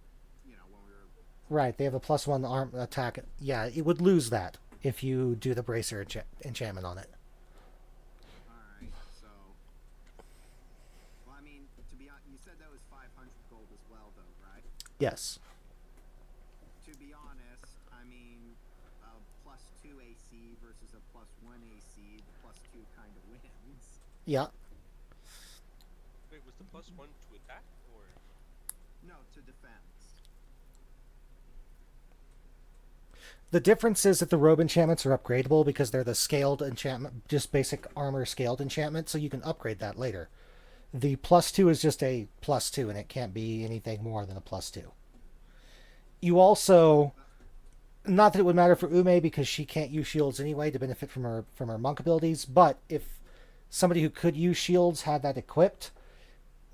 You know, when we were. Right, they have a +1 arm attack. Yeah, it would lose that if you do the bracer enchantment on it. Alright, so. Well, I mean, to be honest, you said that was 500 gold as well, though, right? Yes. To be honest, I mean, a +2 AC versus a +1 AC, the +2 kind of wins. Yeah. Wait, was the +1 to attack or? No, to defense. The difference is that the robe enchantments are upgradable because they're the scaled enchantment, just basic armor scaled enchantment, so you can upgrade that later. The +2 is just a +2, and it can't be anything more than a +2. You also, not that it would matter for Ume because she can't use shields anyway to benefit from her monk abilities, but if somebody who could use shields had that equipped,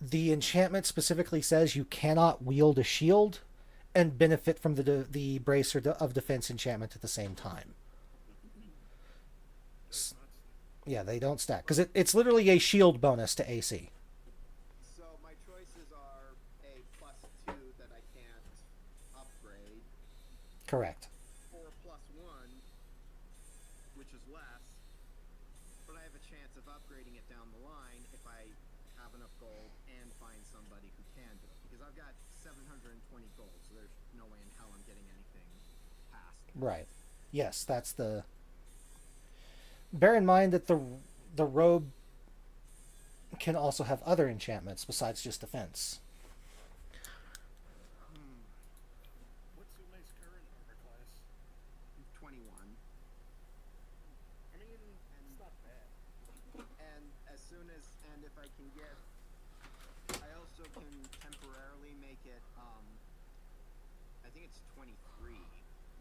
the enchantment specifically says you cannot wield a shield and benefit from the bracer of defense enchantment at the same time. Yeah, they don't stack because it's literally a shield bonus to AC. So my choices are a +2 that I can't upgrade, Correct. or +1, which is less, but I have a chance of upgrading it down the line if I have enough gold and find somebody who can do it. Because I've got 720 gold, so there's no way in hell I'm getting anything past. Right. Yes, that's the. Bear in mind that the robe can also have other enchantments besides just defense. What's Ume's current armor class? 21. I mean, it's not bad. And if I can get, I also can temporarily make it, I think it's 23.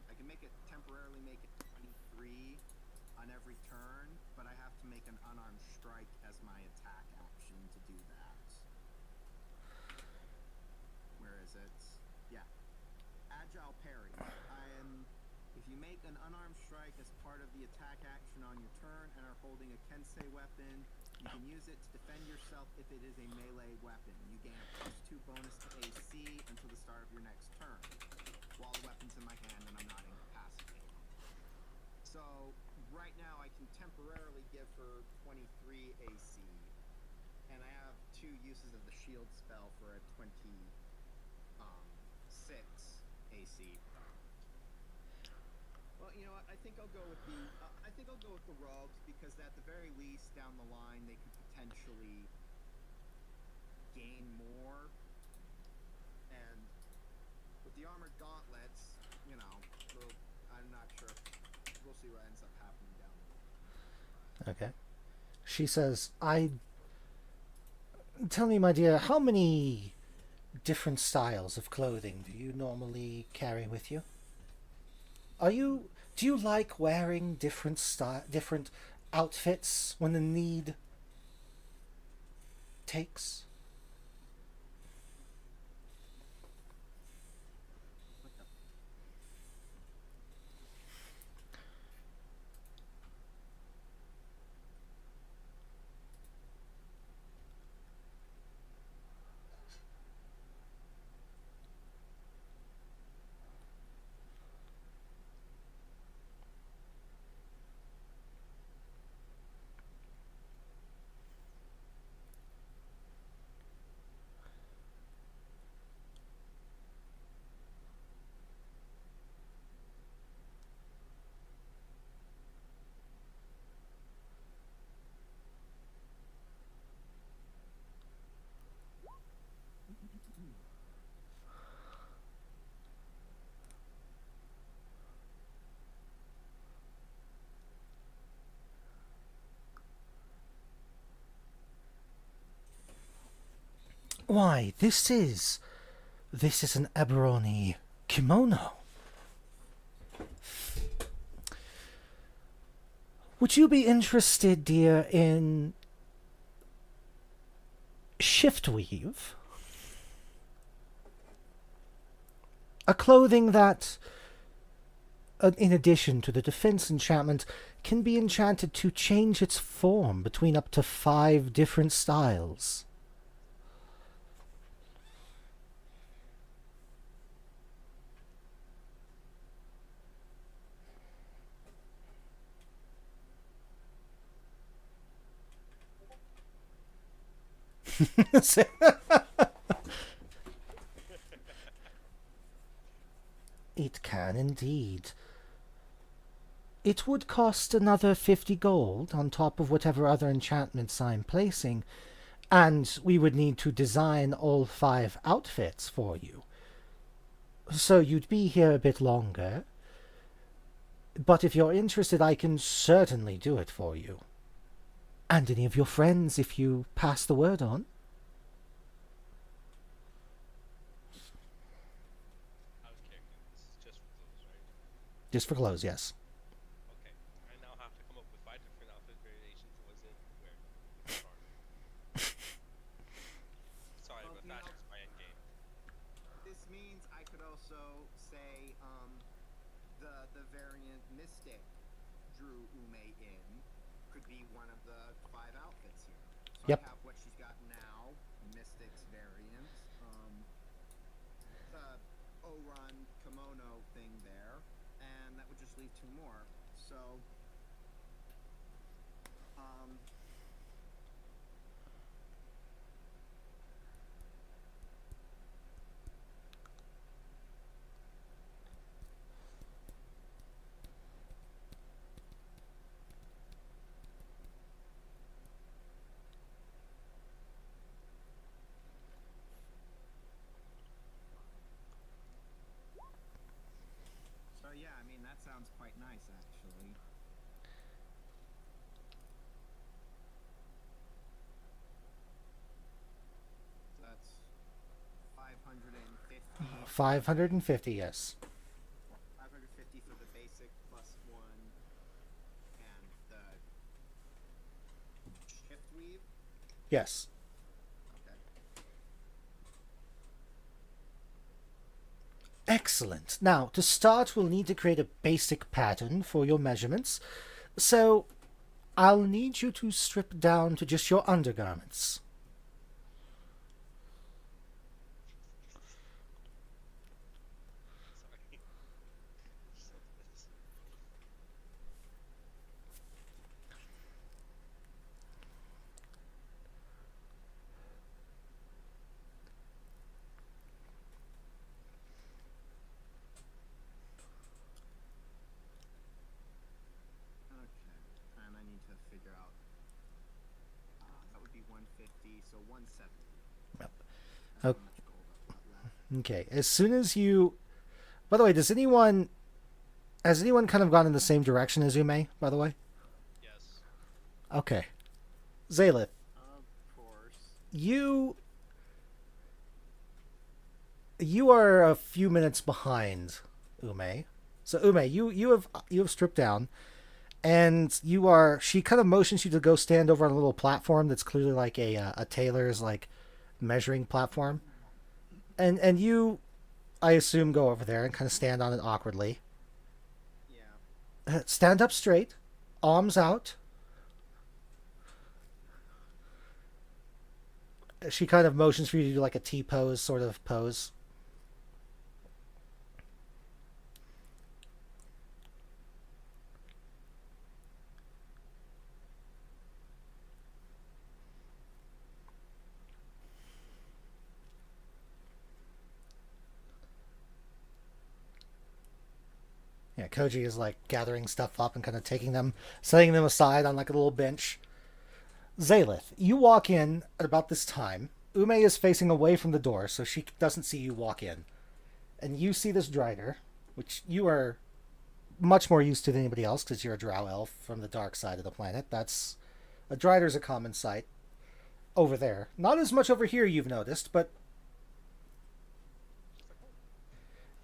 I can temporarily make it 23 on every turn, but I have to make an unarmed strike as my attack action to do that. Where is it? Yeah. Agile parry. If you make an unarmed strike as part of the attack action on your turn and are holding a Kensei weapon, you can use it to defend yourself if it is a melee weapon. You gain a +2 bonus to AC until the start of your next turn, while the weapon's in my hand and I'm not incapacitated. So, right now I can temporarily give her 23 AC, and I have 2 uses of the shield spell for a 26 AC. Well, you know what? I think I'll go with the robes because at the very least, down the line, they could potentially gain more. And with the armored gauntlets, you know, I'm not sure. We'll see what ends up happening down the line. Okay. She says, Tell me, my dear, how many different styles of clothing do you normally carry with you? Do you like wearing different outfits when the need takes? What the? Why, this is an Eberoni kimono. Would you be interested, dear, in shift weave? A clothing that, in addition to the defense enchantment, can be enchanted to change its form between up to 5 different styles. It can indeed. It would cost another 50 gold on top of whatever other enchantments I'm placing, and we would need to design all 5 outfits for you. So you'd be here a bit longer. But if you're interested, I can certainly do it for you. And any of your friends if you pass the word on. Just for clothes, yes. Okay. I now have to come up with 5 different outfit variations of what to wear. Sorry, Well, but you know- fashion's my end game. This means I could also say the variant Mystic drew Ume in could be one of the 5 outfits here. So Yep. I have what she's got now, Mystic's variant, the Oran kimono thing there, and that would just leave 2 more. So So yeah, I mean that sounds quite nice actually. That's 550. 550, yes. 550 for the basic plus 1 and the shift weave. Yes. Okay. Excellent. Now, to start, we'll need to create a basic pattern for your measurements. So, I'll need you to strip down to just your undergarments. Sorry. Okay. And I need to figure out. That would be 150, so 170. Yep. That's how Okay. much gold I've got left. Okay, as soon as you... By the way, does anyone... Has anyone kind of gone in the same direction as Ume, by the way? Yes. Okay. Zaylith, Of course. you are a few minutes behind Ume. So Ume, you have stripped down, and you are. She kind of motions you to go stand over on a little platform that's clearly like a tailor's like measuring platform, and you, I assume, go over there and kind of stand on it awkwardly. Yeah. Stand up straight, arms out. She kind of motions for you to do like a T-pose sort of pose. Yeah, Koji is like gathering stuff up and kind of taking them, setting them aside on like a little bench. Zaylith, you walk in at about this time. Ume is facing away from the door, so she doesn't see you walk in. And you see this Drider, which you are much more used to than anybody else because you're a drow elf from the dark side of the planet. A Drider's a common sight over there. Not as much over here, you've noticed, but...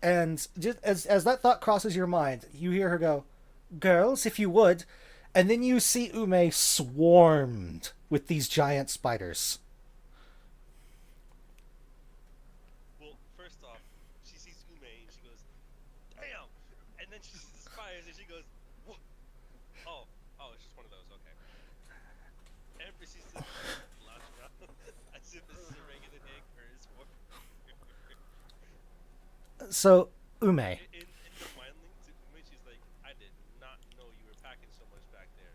And just as that thought crosses your mind, you hear her go, "Girls, if you would," and then you see Ume swarmed with these giant spiders. Well, first off, she sees Ume and she goes, "Damn!" And then she sees the spiders and she goes, "What? Oh, it's just one of those. Okay." And proceeds to launch around as if this is a regular day occurs. So, Ume, In the mind link to Ume, she's like, "I did not know you were packing so much back there.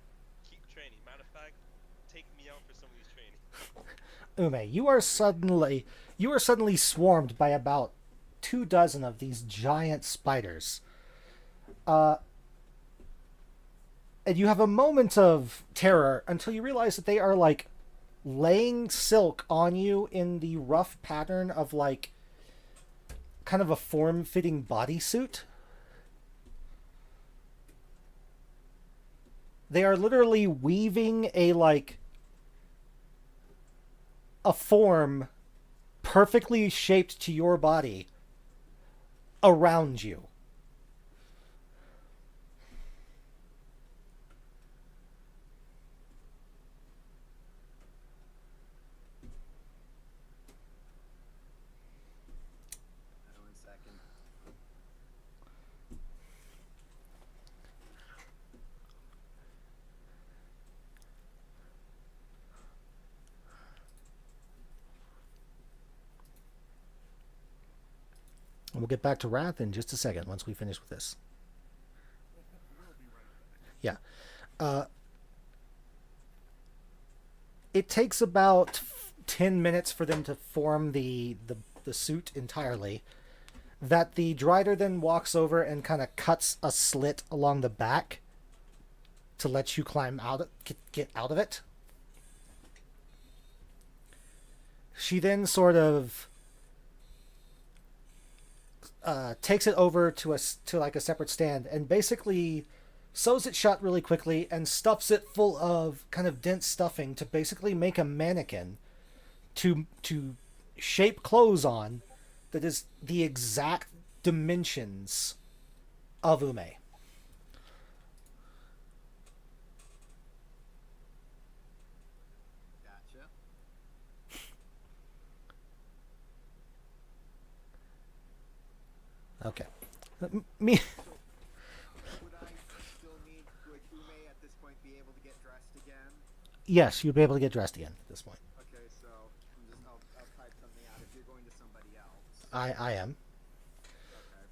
Keep training. Matter of fact, take me out for some of these training." Ume, you are suddenly swarmed by about 24 of these giant spiders. And you have a moment of terror until you realize that they are like laying silk on you in the rough pattern of like kind of a form-fitting bodysuit. They are literally weaving a form perfectly shaped to your body around you. And we'll get back to Wrath in just a second once we finish with this. Yeah. It takes about 10 minutes for them to form the suit entirely. That the Drider then walks over and kind of cuts a slit along the back to let you climb out, get out of it. She then sort of takes it over to like a separate stand and basically sews it shut really quickly and stuffs it full of kind of dense stuffing to basically make a mannequin to shape clothes on that is the exact dimensions of Ume. Gotcha. Okay. Me. Would I still need, would Ume at this point be able to get dressed again? Yes, you'll be able to get dressed again at this point. Okay, so I'll type something out if you're going to somebody else. I am. Okay.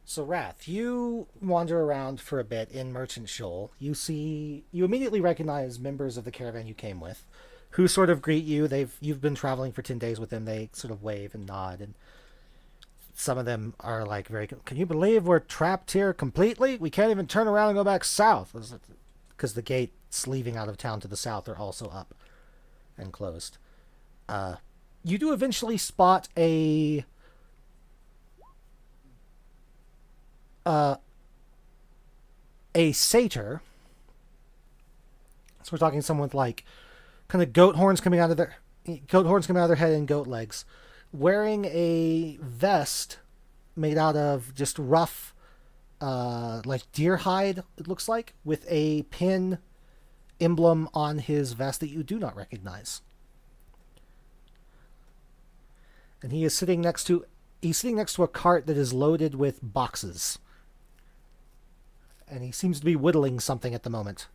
So Wrath, you wander around for a bit in Merchant Shoal. You immediately recognize members of the caravan you came with, who sort of greet you. You've been traveling for 10 days with them. They sort of wave and nod, and some of them are like, can you believe we're trapped here completely? We can't even turn around and go back south. Because the gates leaving out of town to the south are also up and closed. You do eventually spot a satyr. So we're talking someone with like kind of goat horns coming out of their head and goat legs, wearing a vest made out of just rough like deer hide, it looks like, with a pin emblem on his vest that you do not recognize. And he is sitting next to a cart that is loaded with boxes. And he seems to be whittling something at the moment.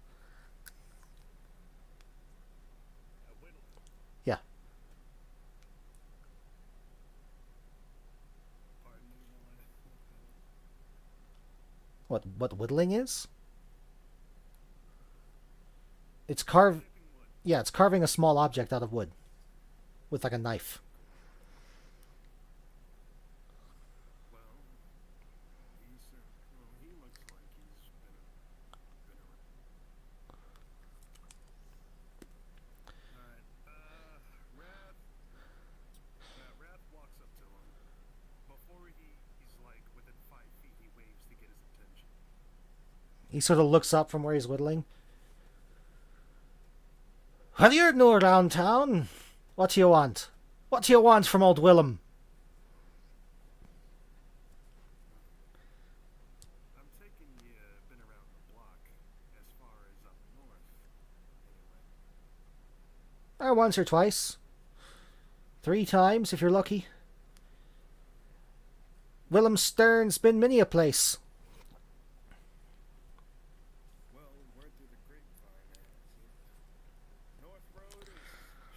Yeah. What whittling is? It's it's carving a small object out of wood with like a knife. He looks like he's been Alright, Wrath walks up to him. Before he's like within 5 feet, he waves to get his attention. He sort of looks up from where he's whittling. Well, you're new around town. What do you want? What do you want from old Willem? I'm taking you been around the block as far as up north. Anyway. Once or twice. 3 times, if you're lucky. Willem Stern's been many a place. Well, word through the grapevine is North Road is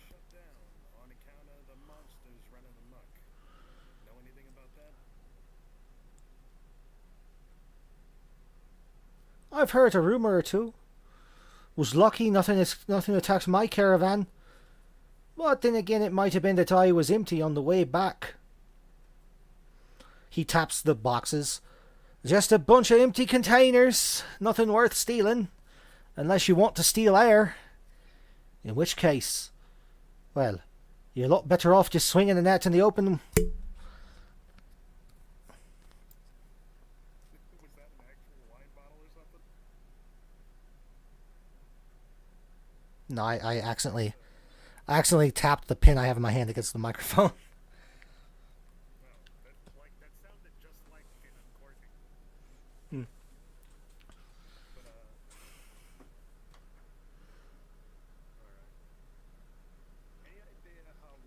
shut down on account of the monsters running amok. Know anything about that? I've heard a rumor or two. Was lucky nothing attacked my caravan. But then again, it might have been that I was empty on the way back. He taps the boxes. Just a bunch of empty containers. Nothing worth stealing. Unless you want to steal air. In which case, well, you're a lot better off just swinging the net in the open. Was that an actual wine bottle or something? No, I accidentally tapped the pin I have in my hand against the microphone. Well, that sounded just like an uncorking. Hmm. But alright. Any idea how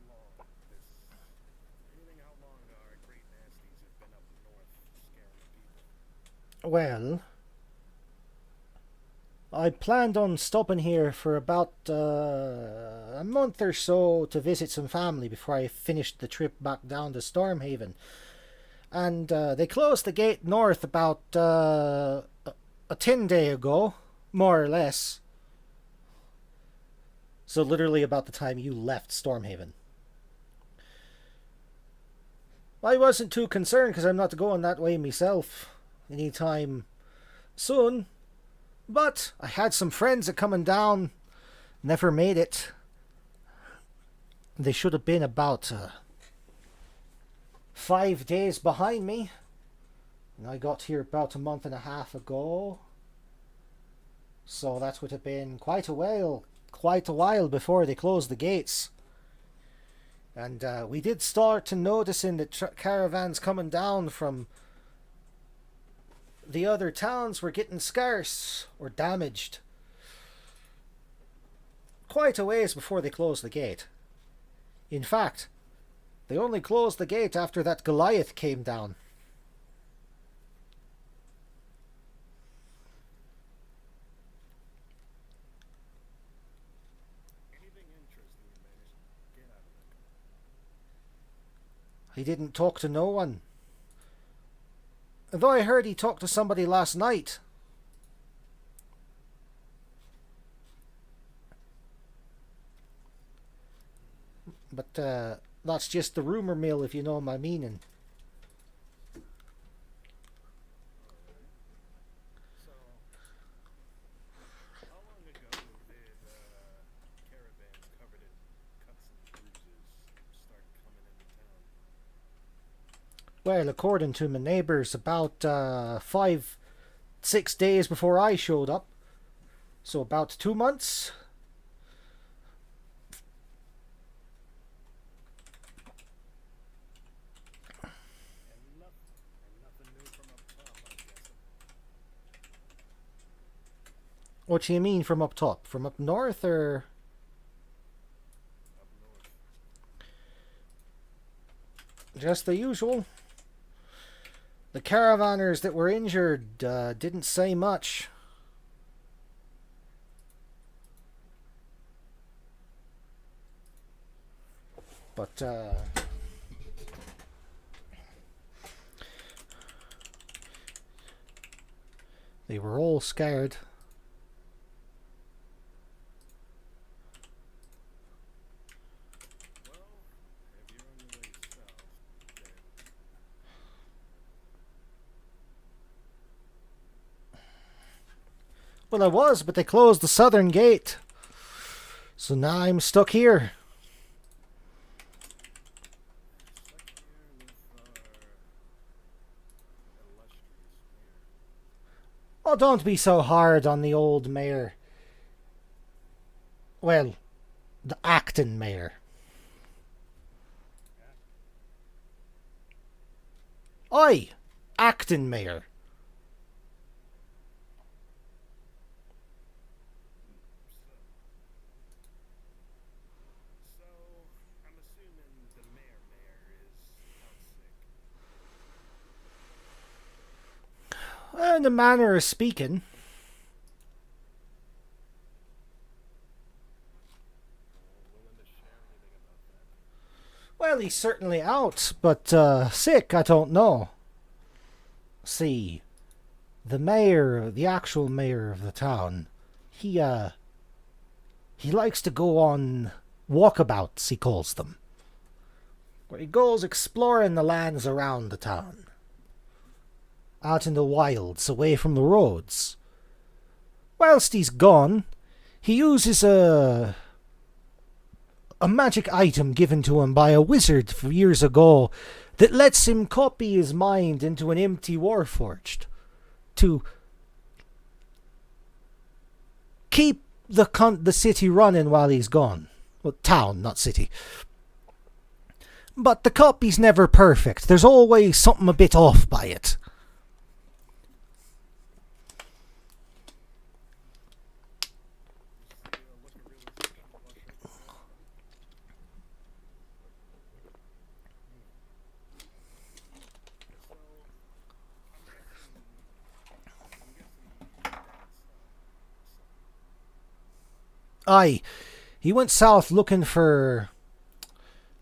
long our great nasties have been up north scaring the people? Well, I planned on stopping here for about a month or so to visit some family before I finished the trip back down to Stormhaven. And they closed the gate north about a 10-day ago, more or less. So literally about the time you left Stormhaven. I wasn't too concerned because I'm not going that way myself anytime soon. But I had some friends that coming down, never made it. They should have been about 5 days behind me. And I got here about a month and a half ago. So that would have been quite a while before they closed the gates. And we did start to noticing that caravans coming down from the other towns were getting scarce or damaged. Quite a ways before they closed the gate. In fact, they only closed the gate after that Goliath came down. Anything interesting you managed to get out of it? He didn't talk to no one. Though I heard he talked to somebody last night. But that's just the rumor mill, if you know my meaning. So, how long ago did caravans covered in cuts and bruises start coming into town? Well, according to my neighbours, about 5-6 days before I showed up. So about 2 months. And nothing new from up top, I'm guessing. What do you mean from up top? From up north or? Up north. Just the usual. The caravanners that were injured didn't say much. But they were all scared. Well, if you're on your way south, then Well, I was, but they closed the southern gate. So now I'm stuck here. stuck here with our illustrious mayor. Oh, don't be so hard on the old mayor. Well, the acting mayor. Aye, acting mayor. So, I'm assuming the mayor is out sick. In the manner of speaking. Willing to share anything about that? Well, he's certainly out, but sick, I don't know. See, the mayor, the actual mayor of the town, he likes to go on walkabouts, he calls them, where he goes exploring the lands around the town, out in the wilds, away from the roads. Whilst he's gone, he uses a magic item given to him by a wizard years ago that lets him copy his mind into an empty warforged to keep the city running while he's gone. Well, town, not city. But the copy's never perfect. There's always something a bit off by it. Looking really wishy-washy at the moment. So, I'm guessing your dad's Aye, he went south looking for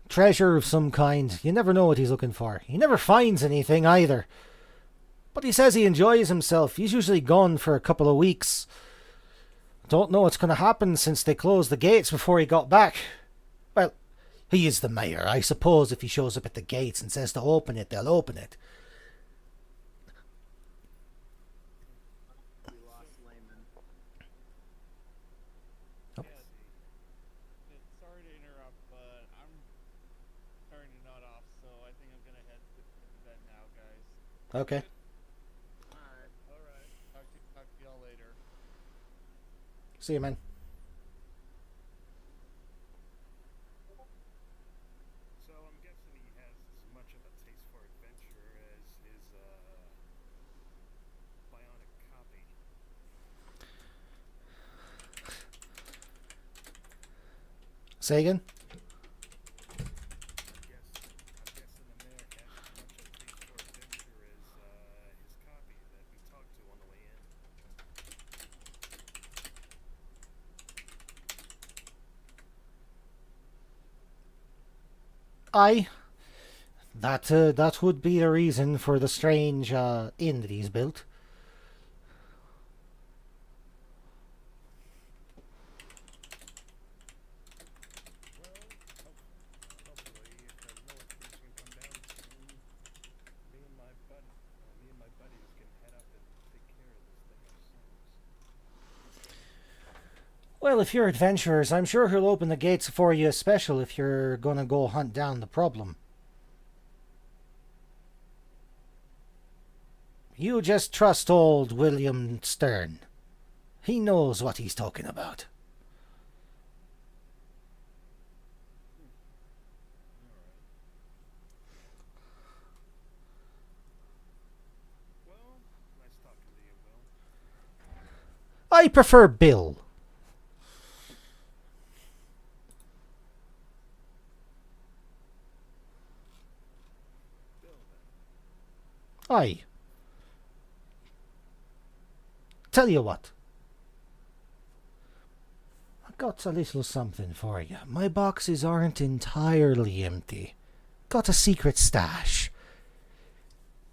Treasure of some kind. You never know what he's looking for. He never finds anything either. But he says he enjoys himself. He's usually gone for a couple of weeks. Don't know what's going to happen since they closed the gates before he got back. Well, he is the mayor. I suppose if he shows up at the gates and says to open it, they'll open it. We lost Layman. Oh. Sorry to interrupt, but I'm starting to nod off, so I think I'm gonna head to bed now, guys. Okay. Alright. Alright. Talk to y'all later. See you, man. So I'm guessing he has as much of a taste for adventure as his bionic copy. Say again? I'm guessing the mayor has as much a taste for adventure as his copy that we talked to on the way in. Aye. That would be the reason for the strange inn that he's built. Well, hopefully, if the military can come down soon, me and my buddies can head up and take care of this thing ourselves. Well, if you're adventurers, I'm sure he'll open the gates for you special if you're gonna go hunt down the problem. You just trust old William Stern. He knows what he's talking about. Well, nice talking to you, Will. I prefer Bill. Bill, then. Aye. Tell you what. I got a little something for you. My boxes aren't entirely empty. Got a secret stash.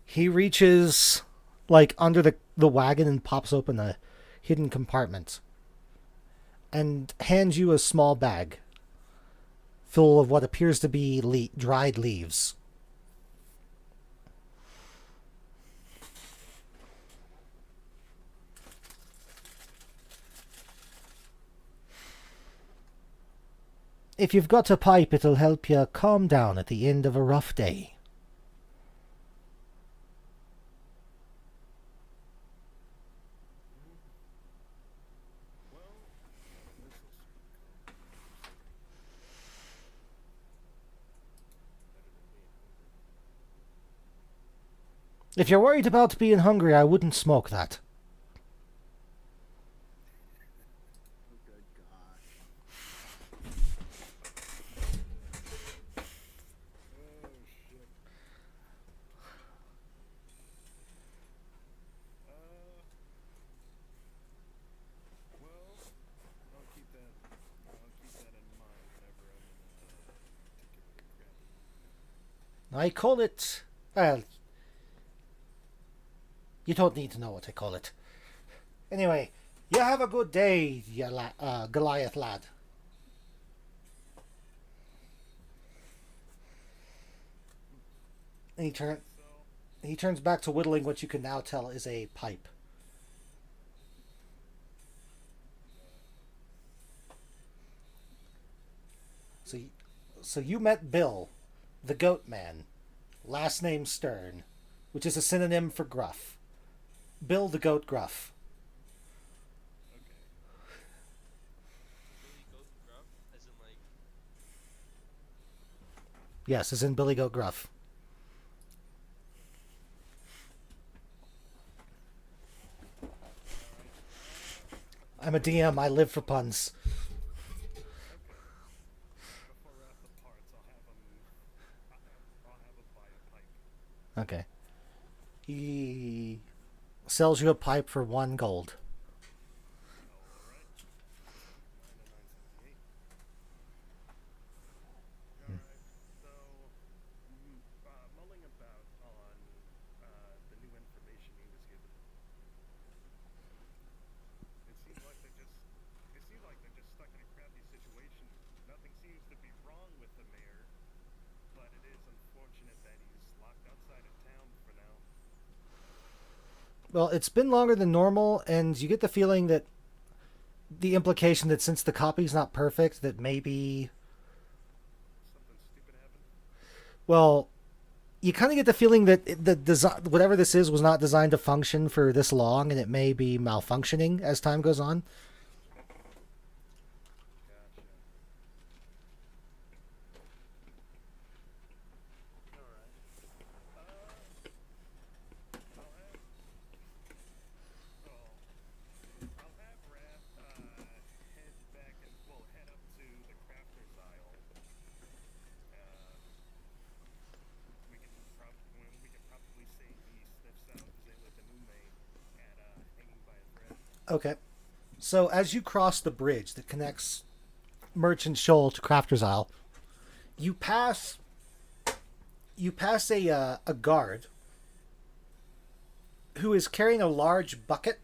He reaches, like, under the wagon and pops open a hidden compartment. And hands you a small bag. Full of what appears to be dried leaves. If you've got a pipe, it'll help you calm down at the end of a rough day. Well, this will soon come. Better than being hungry. If you're worried about being hungry, I wouldn't smoke that. Oh, good gosh. Oh, shit. Well, I'll keep that in mind whenever I'm in a particularly crappy mood. I call it... Well, you don't need to know what I call it. Anyway, you have a good day, you Goliath lad. And he turns back to whittling what you can now tell is a pipe. So you met Bill, the goat man, last name Stern, which is a synonym for gruff. Bill the goat gruff. Okay. Billy Goat Gruff, as in like Yes, as in Billy Goat Gruff. I'm a DM, I live for puns. Before we're at the parts, I'll have him buy a pipe. Okay. He sells you a pipe for 1 gold. Alright. 9 and 978. Alright. Well, it's been longer than normal, and you get the feeling that the implication that since the copy's not perfect, that maybe, Something stupid happened. well, you kind of get the feeling that the design, whatever this is, was not designed to function for this long, and it may be malfunctioning as time goes on. Gotcha. All right. I'll have Raph head back and head up to the crafter's aisle. We can probably say he sniffs out Zayla Damume at hanging by a thread. Okay. So as you cross the bridge that connects Merchant Shoal to Crafter's Isle, you pass a guard who is carrying a large bucket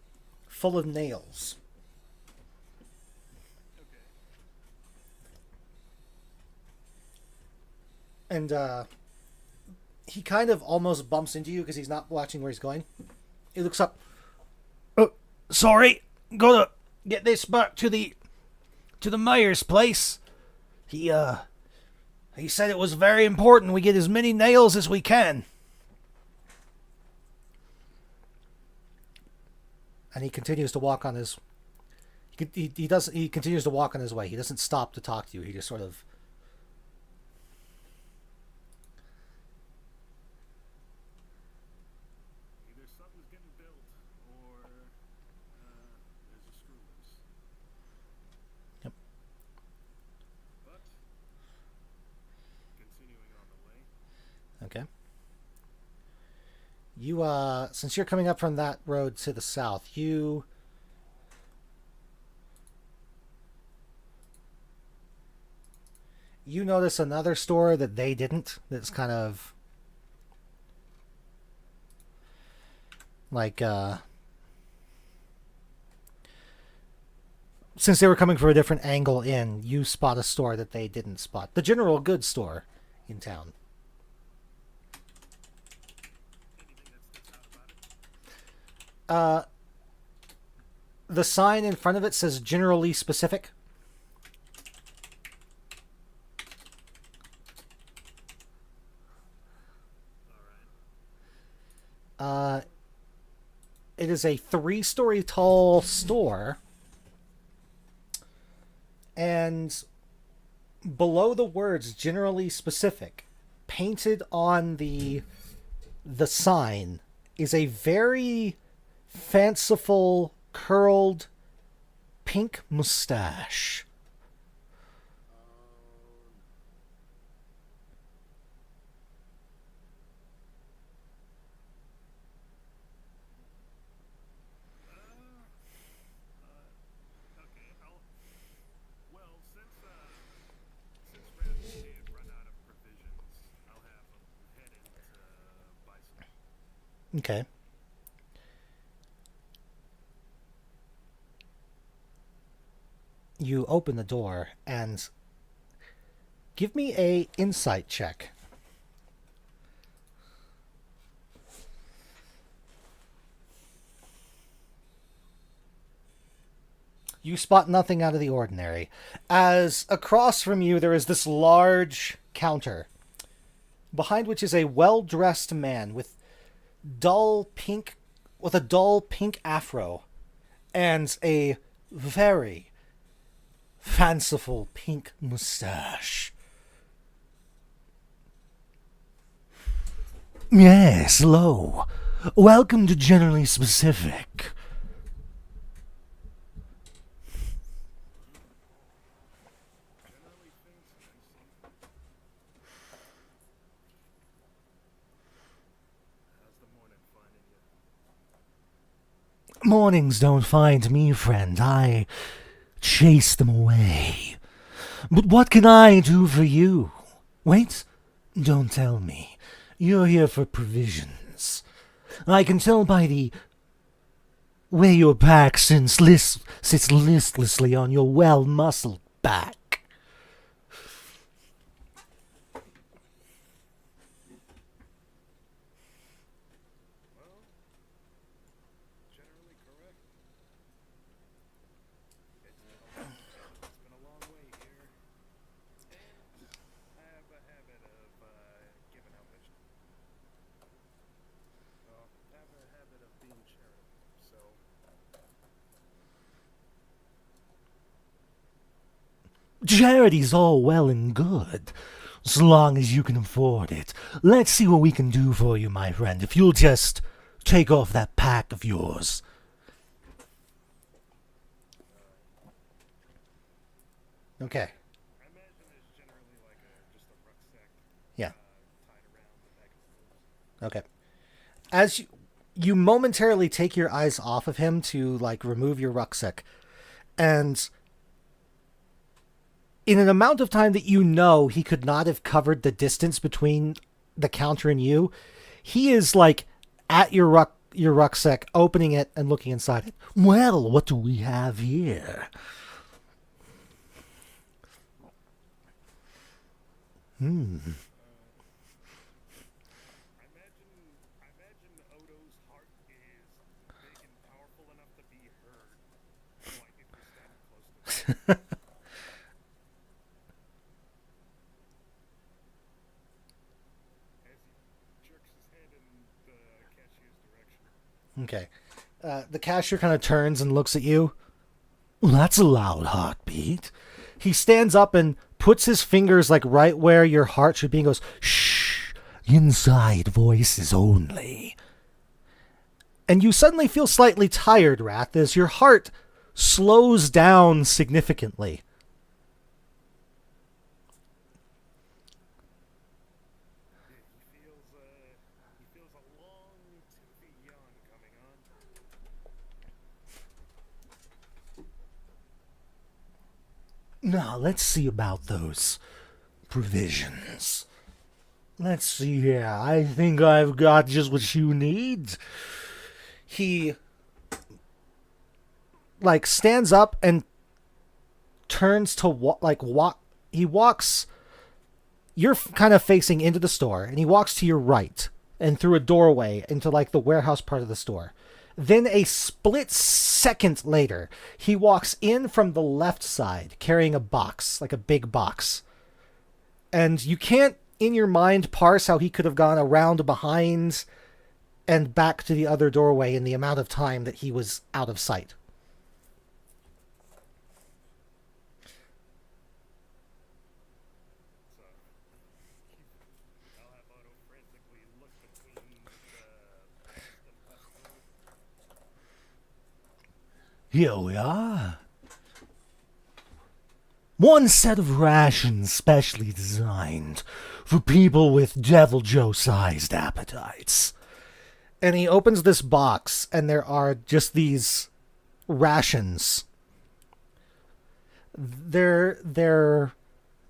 full of nails. Okay. And he kind of almost bumps into you because he's not watching where he's going. He looks up. Oh, sorry, gotta get this back to the mayor's place. He said it was very important we get as many nails as we can. And he continues to walk on his. He continues to walk on his way. He doesn't stop to talk to you. He just sort of. Either something's getting built, or there's a screw loose. Yep. But continuing on the way. Okay. You since you're coming up from that road to the south, you notice another store that they didn't. That's kind of like since they were coming from a different angle in, you spot a store that they didn't spot. The general goods store in town. Anything that sticks out about it? The sign in front of it says generally specific. It is a 3-story tall store, and below the words generally specific, painted on the sign, is a very fanciful curled pink mustache. Okay, well, since Raph had run out of provisions, I'll have him head in to buy some. Okay. You open the door and give me a insight check. You spot nothing out of the ordinary, as across from you there is this large counter, behind which is a well-dressed man with a dull pink afro and a very fanciful pink mustache. Yes, hello. Welcome to Generally Specific. Generally fancy, I see. How's the morning finding you? Mornings don't find me, friend. I chase them away. But what can I do for you? Wait, don't tell me. You're here for provisions. I can tell by the way your back sits listlessly on your well-muscled back. Well, Charity's all well and good, as long as you can afford it. Let's see what we can do for you, my friend, if you'll just take off that pack of yours. Okay. I imagine it's generally like just a rucksack Yeah. tied around the back of the horse. Okay. As you momentarily take your eyes off of him to like remove your rucksack, and in an amount of time that you know he could not have covered the distance between the counter and you, he is like at your rucksack, opening it and looking inside it. Well, what do we have here? I imagine Odo's heart is big and powerful enough to be heard, like if you're standing close to it. As he jerks his head in the cashier's direction. Okay. The cashier kind of turns and looks at you. Well, that's a loud heartbeat. He stands up and puts his fingers like right where your heart should be and goes, Shh, inside voices only. and you suddenly feel slightly tired, Wrath, as your heart slows down significantly. He feels a long, toothy yawn coming on. Now, let's see about those provisions. Let's see here. I think I've got just what you need. He like stands up and turns to walk. He walks. You're kind of facing into the store, and he walks to your right and through a doorway into like the warehouse part of the store. Then a split second later, he walks in from the left side carrying a box, like a big box. And you can't, in your mind, parse how he could have gone around behind and back to the other doorway in the amount of time that he was out of sight. I'll have Otto frantically look between the past and hustle. Here we are. One set of rations specially designed for people with Devil Joe-sized appetites. And he opens this box, and there are just these rations. They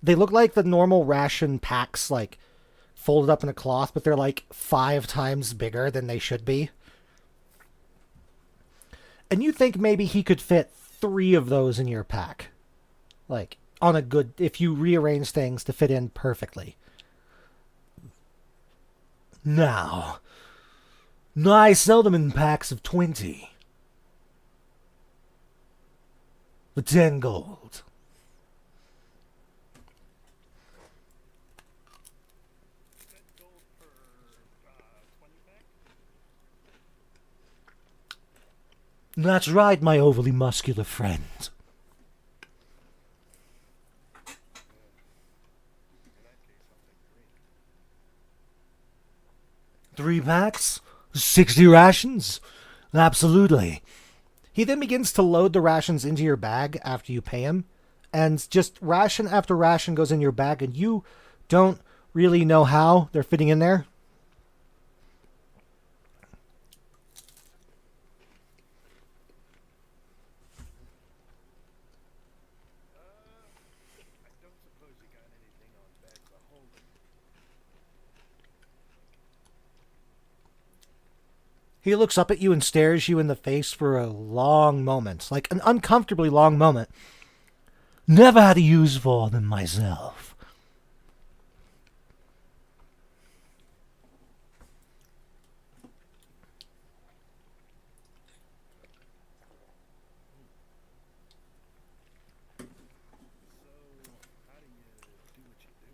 look like the normal ration packs, like folded up in a cloth, but they're like 5 times bigger than they should be. And you think maybe he could fit 3 of those in your pack. Like, on a good, if you rearrange things to fit in perfectly. Now, I sell them in packs of 20. For 10 gold. 10 gold per 20 pack? That's right, my overly muscular friend. In that case, I'll take 3 packs? 60 rations? Absolutely. He then begins to load the rations into your bag after you pay him. And just ration after ration goes in your bag, and you don't really know how they're fitting in there. I don't suppose you got anything on bags of holding. He looks up at you and stares you in the face for a long moment, like an uncomfortably long moment. Never had a use for them myself. So, how do you do what you do?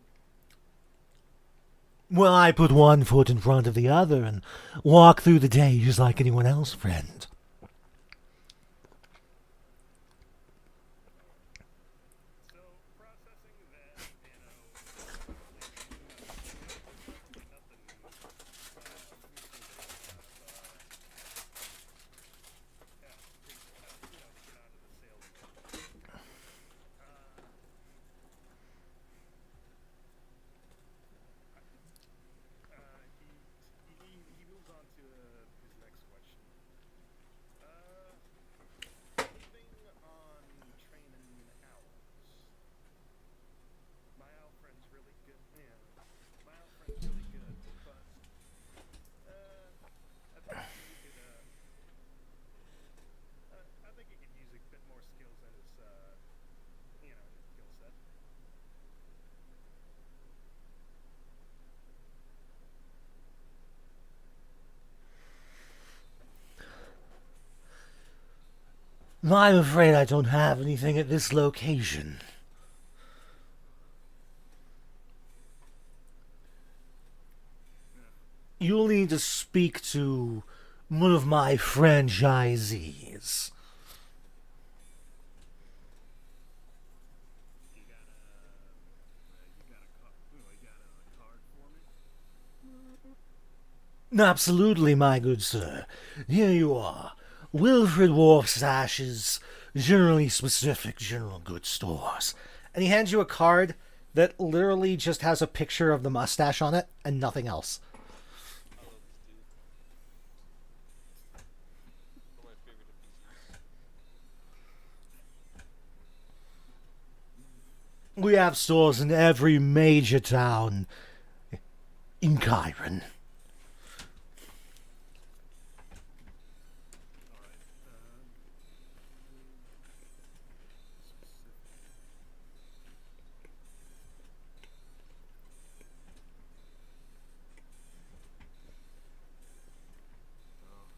Well, I put one foot in front of the other and walk through the day just like anyone else, friend. So, I'm afraid I don't have anything at this location. You'll need to speak to one of my franchisees. You got a card for me? Absolutely, my good sir. Here you are. Wilfred Wharf's Ashes, generally specific general goods stores. And he hands you a card that literally just has a picture of the mustache on it and nothing else. I love this dude. One of my favorite NPCs. We have stores in every major town in Chiron.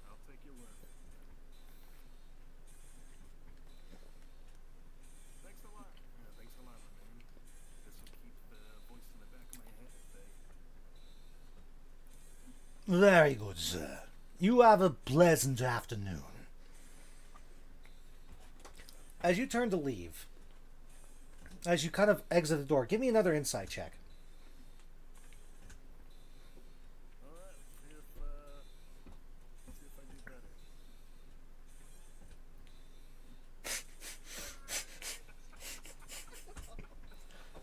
I'll take your word. Thanks a lot. Yeah, thanks a lot, my man. This will keep the voice in the back of my head at bay. Very good, sir. You have a pleasant afternoon. As you turn to leave, as you kind of exit the door, give me another insight check. Alright, see if I do better.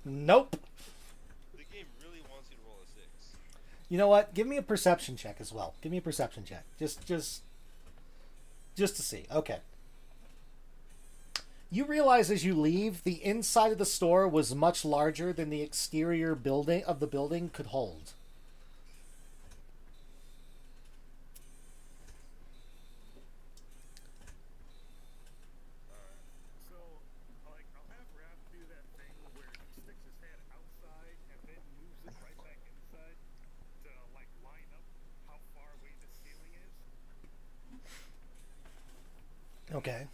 Nope. The game really wants you to roll a 6. You know what? Give me a perception check as well. Give me a perception check. Just to see. Okay. You realize as you leave, the inside of the store was much larger than the exterior building of the building could hold. So, like, I'll have Raph do that thing where he sticks his head outside and then moves it right back inside to, like, line up how far away the ceiling is. Okay.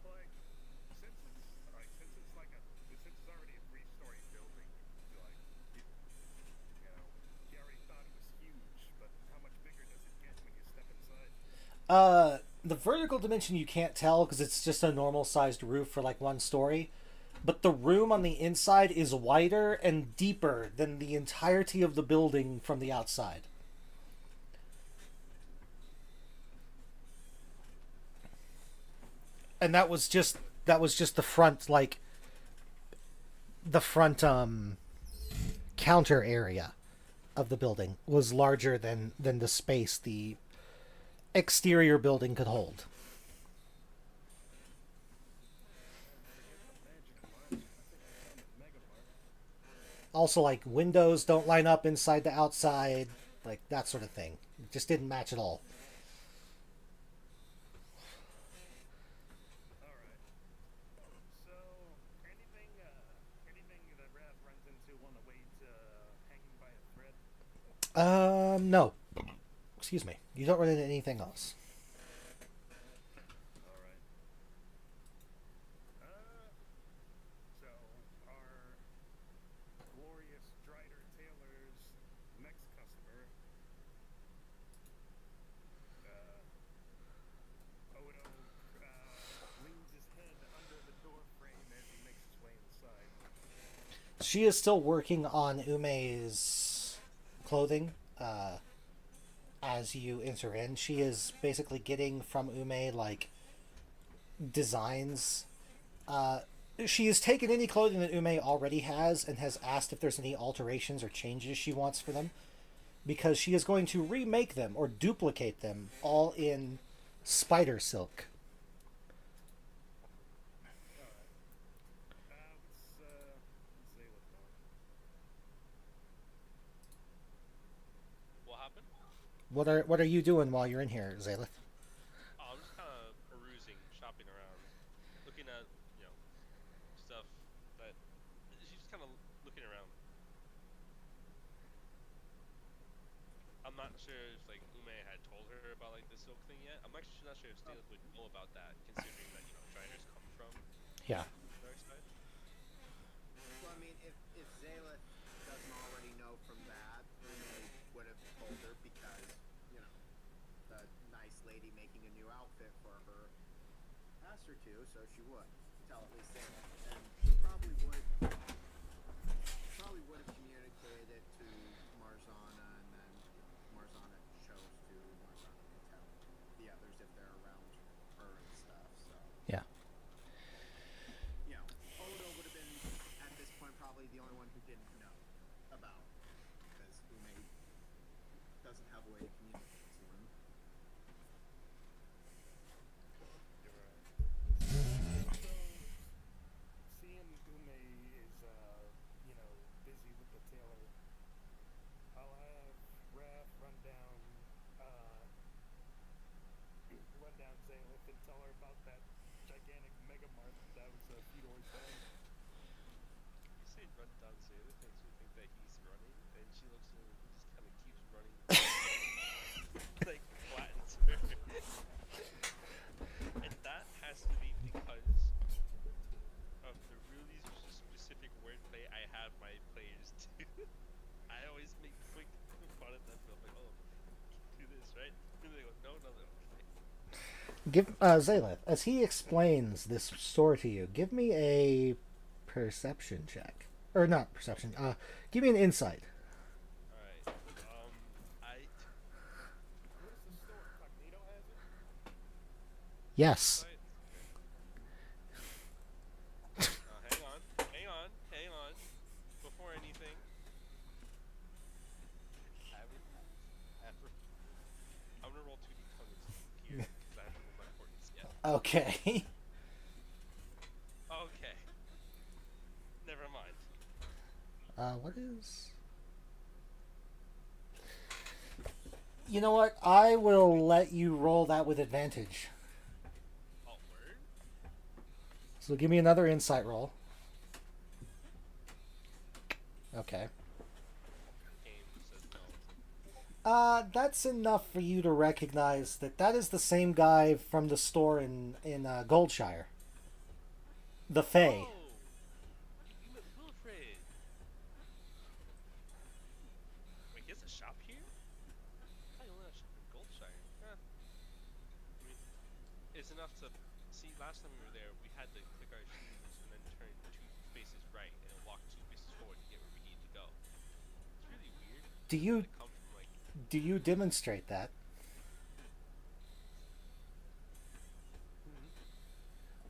Like, since it's already a 3-story building, like, Gary thought it was huge, but how much bigger does it get when you step inside? The vertical dimension you can't tell because it's just a normal sized roof for like one story. But the room on the inside is wider and deeper than the entirety of the building from the outside. And that was just the front, like the front counter area of the building was larger than the space the exterior building could hold. Also, like, windows don't line up inside to outside, like that sort of thing. It just didn't match at all. Alright. So, anything that Raph runs into on the way to hanging by a thread? No. Excuse me. You don't run into anything else. Alright. So, our glorious Drider Taylor's next customer, Odo, leans his head under the door frame as he makes his way inside. She is still working on Ume's clothing as you enter in. She is basically getting from Ume, like, designs. She has taken any clothing that Ume already has and has asked if there's any alterations or changes she wants for them, because she is going to remake them or duplicate them all in spider silk. What's Zayla doing? What happened? What are you doing while you're in here, Zalith? Oh, I'm just kind of perusing, shopping around, looking at, stuff that she's just kind of looking around. I'm like Ume had told her about like the silk thing yet. I'm actually not sure if Staleth would know about that, considering that Shriners come from Yeah. the dark side. Well, I mean, if Zaelith doesn't already know from that, Ume would have told her because, the nice lady making a new outfit for her asked her to, so she would tell at least Zaelith. And she probably would have communicated it to Marzana, and then Marzana chose to, Marzana could tell the others if they're around her and stuff, so. Yeah. Odo would have been, at this point, probably the only one who didn't know about, because Ume doesn't have a way to communicate to him. You're right. So, seeing Ume is, busy with the tailor, I'll have Raph run down Zaelith and tell her about that gigantic megamart that was Fedor's bag. You say run down Zayla, makes me think that he's running, and she looks at him and he just kind of keeps running. Like, flattens her. And that has to be because of the really specific wordplay I have my players do. I always make quick fun of them, like, oh, do this, right? And they go, no, okay. Give Zaelith, as he explains this store to you, give me a perception check. Or not perception, give me an insight. Alright, Where's the store? Cognito has it? Yes. Hang on. Before anything. I'm gonna roll 2d20s here, because I haven't rolled my importance yet. Okay. Okay. Never mind. What is... You know what? I will let you roll that with advantage. Oh, word? So give me another insight roll. Okay. Game says no. That's enough for you to recognize that is the same guy from the store in Goldshire. The Fae. Oh! You met Wilfred! Wait, he has a shop here? I only have a shop in Goldshire. Huh. I mean, it's enough to... See, last time we were there, we had to click our shoes and then turn 2 spaces right and then walk 2 spaces forward to get where we need to go. It's really weird. Do you Like, come from, like... do you demonstrate that?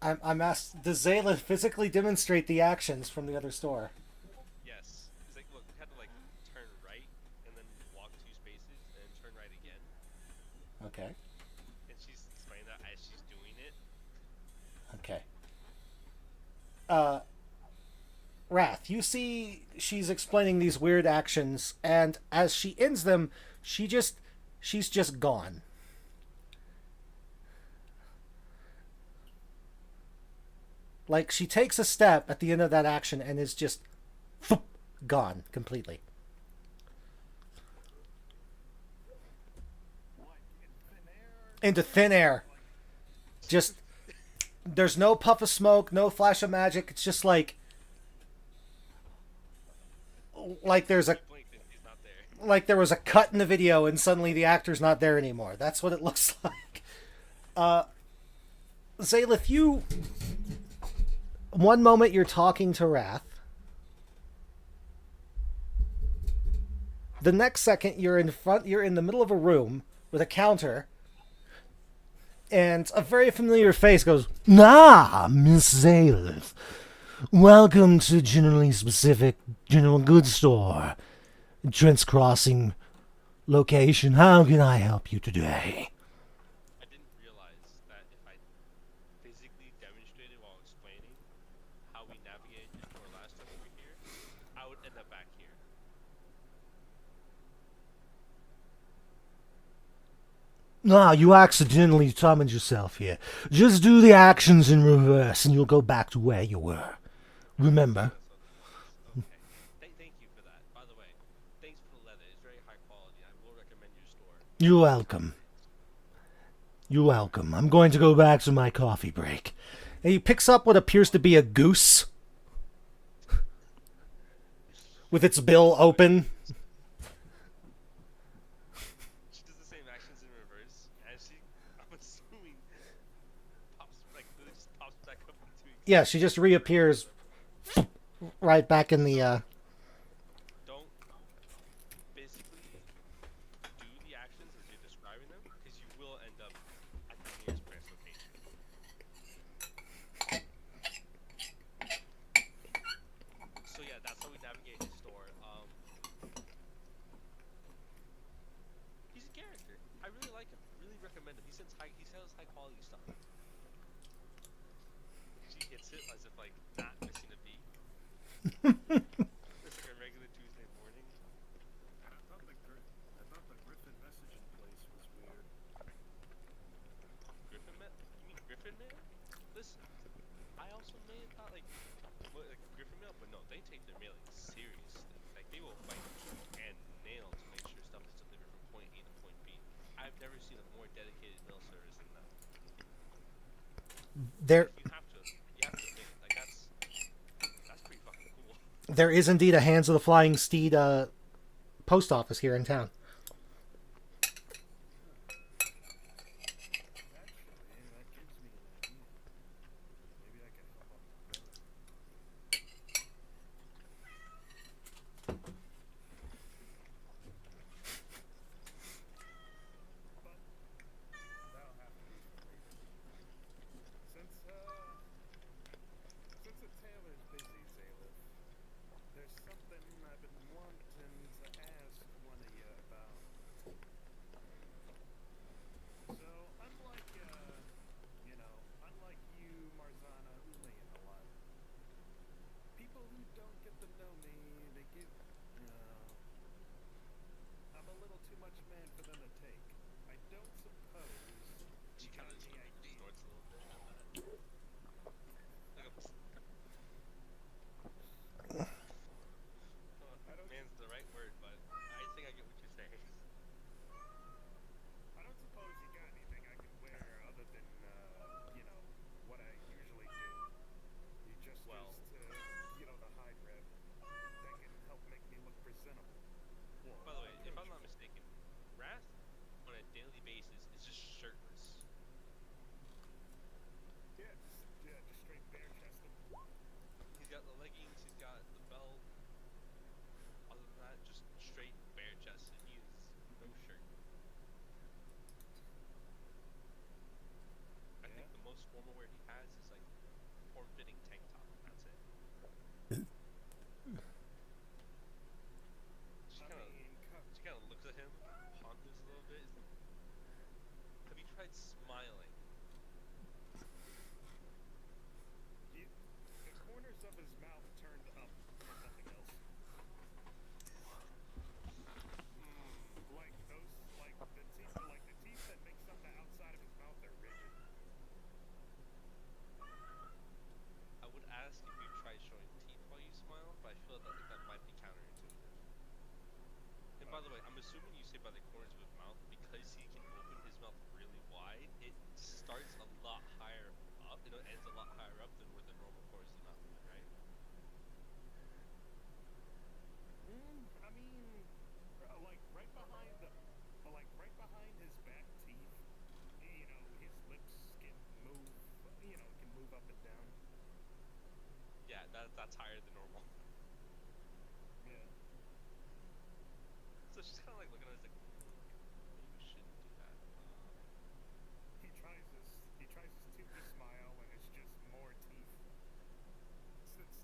I'm asked, does Zayla physically demonstrate the actions from the other store? Yes. It's like, look, we had to, like, turn right and then walk 2 spaces and then turn right again. Okay. And she's explaining that as she's doing it. Okay. Wrath, you see she's explaining these weird actions, and as she ends them, she's just gone. Like, she takes a step at the end of that action and is just gone completely. Into thin air. Just, there's no puff of smoke, no flash of magic. It's just like there's a, Blinked and he's not there. like there was a cut in the video and suddenly the actor's not there anymore. That's what it looks like. Zaelith, you... One moment you're talking to Wrath. The next second you're in the middle of a room with a counter, and a very familiar face goes, Ah, Miss Zaelith. Welcome to Generally Specific General Goods Store. Trent's Crossing location. How can I help you today? I didn't realize that if I physically demonstrated while explaining how we navigated the store last time we were here, I would end up back here. Ah, you accidentally summoned yourself here. Just do the actions in reverse and you'll go back to where you were. Remember? Okay. Thank you for that. By the way, thanks for the leather. It's very high quality. I will recommend your store. You're welcome. You're welcome. I'm going to go back to my coffee break. And he picks up what appears to be a goose with its bill open. She does the same actions in reverse, and she, I'm assuming, pops like literally just pops back up into existence. Yeah, she just reappears right back in the Don't basically do the actions as you're describing them, because you will end up at the nearest press location. So yeah, that's how we navigate his store. He's a character. I really like him. Really recommend him. He sells high quality stuff. She hits it as if like not missing a beat. It's like a regular Tuesday morning. I thought the Griffin messaging place was weird. Griffin Mail? You mean Griffin Mail? Listen, I also may have thought like Griffin Mail, but no, they take their mailing seriously. Like they will fight tooth and nail to make sure stuff is delivered from point A to point B. I've never seen a more dedicated mail service than that. there You have to admit, like that's pretty fucking cool. there is indeed a Hands of the Flying Steed post office here in town. Actually, that gives me an idea. Maybe I can help out my brother. But that'll have to be for later. Since the tailor's busy, Zalif, there's something I've been wanting to ask one of you about. So, unlike you, Marzana, Uli, and a lot, people who don't get to know me, they give, I'm a little too much man for them to take. I don't suppose She you kind got of any idea. snorts a little bit at that. Like man's the right word, but I think I get what you're saying. I don't suppose you got anything I can wear other than, what I usually do. You just Well- use the hide rep that can help make me look presentable. By the way, if I'm not mistaken, Wrath on a daily basis is just shirtless. Yeah, just straight bare chested. He's got the leggings, he's got the belt. Other than that, just straight bare chested. He is no shirt. I think the most formal wear he has is like form-fitting tank top. That's it. She kind of looks at him, ponders a little bit. Have you tried smiling? The corners of his mouth turned up, if nothing else. Like the teeth that make some of the outside of his mouth are rigid. I would ask if you tried showing teeth while you smile, but I feel that that might be counterintuitive. And by the way, I'm assuming you say by the corners of his mouth because he can open his mouth really wide. It starts a lot higher up, and it ends a lot higher up than where the normal corners of the mouth are, right? I mean, right behind his back teeth, his lips can move, can move up and down. Yeah, that's higher than normal. Yeah. So she's kind of like looking at us like, maybe you shouldn't do that. He tries his tooth to smile, and it's just more teeth. Since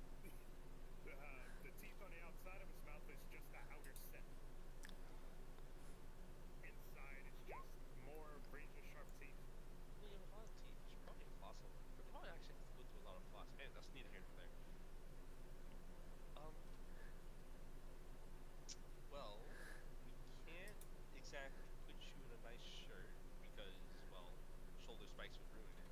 the teeth on the outside of his mouth is just the outer set. Inside is just more razor sharp teeth. Well, you have a lot of teeth. You should probably floss a little. Or probably actually have to go through a lot of floss. Man, that's neither here nor there. Well, we can't exactly put you in a nice shirt because, well, shoulder spikes would ruin it.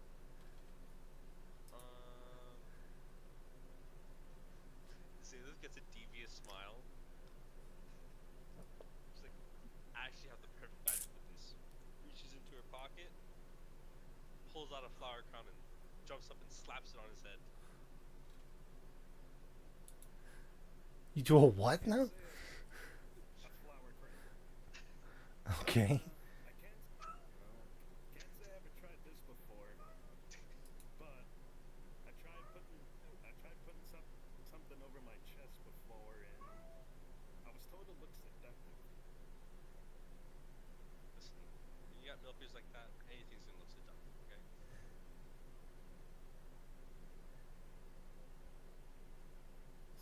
See, this gets a devious smile. She's like, I actually have the perfect item for this jumps up and slaps it on his head. You do a what now? A flower crown. Okay. I can't say I haven't tried this before, but I tried putting something over my chest before, and I was told it looks seductive. Listen, when you got milkers like that, anything's gonna look seductive, okay?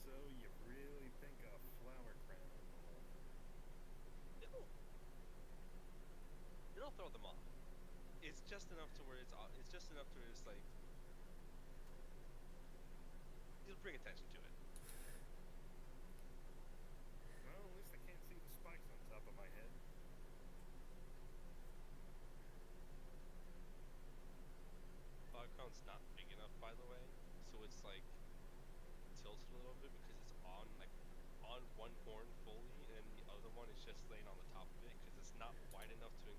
So you really think a flower crown will... It'll throw them off. It's just enough to where it's just enough to where it's like it'll bring attention to it. Well, at least I can't see the spikes on top of my head. Flower crown's not big enough, by the way, so it's like tilted a little bit because it's on one horn fully, and the other one is just laying on the top of it because it's not wide enough to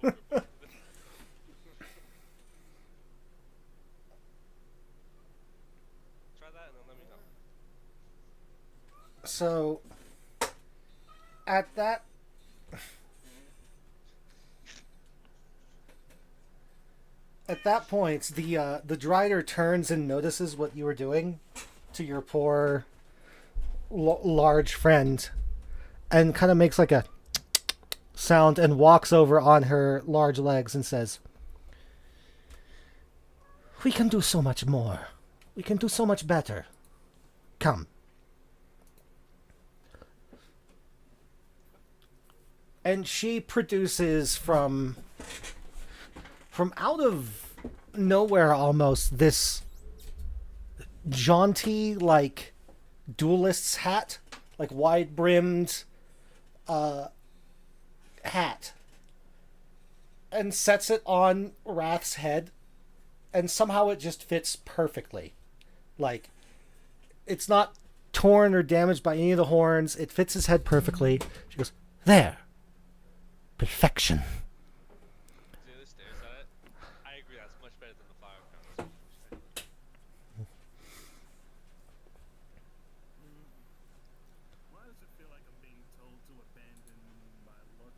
encapacitate over both of them. Try that and then let me know. So, at that. At that point, the Drider turns and notices what you were doing to your poor large friend, and kind of makes like a sound and walks over on her large legs and says, "We can do so much more. We can do so much better. Come." And she produces from out of nowhere almost this jaunty, like, duelist's hat, like wide brimmed hat, and sets it on Wrath's head, and somehow it just fits perfectly. Like, it's not torn or damaged by any of the horns. It fits his head perfectly. She goes, "There. Perfection." Zayla stares at it. I agree, that's much better than the flower crown. Why does it feel like I'm being told to abandon my look?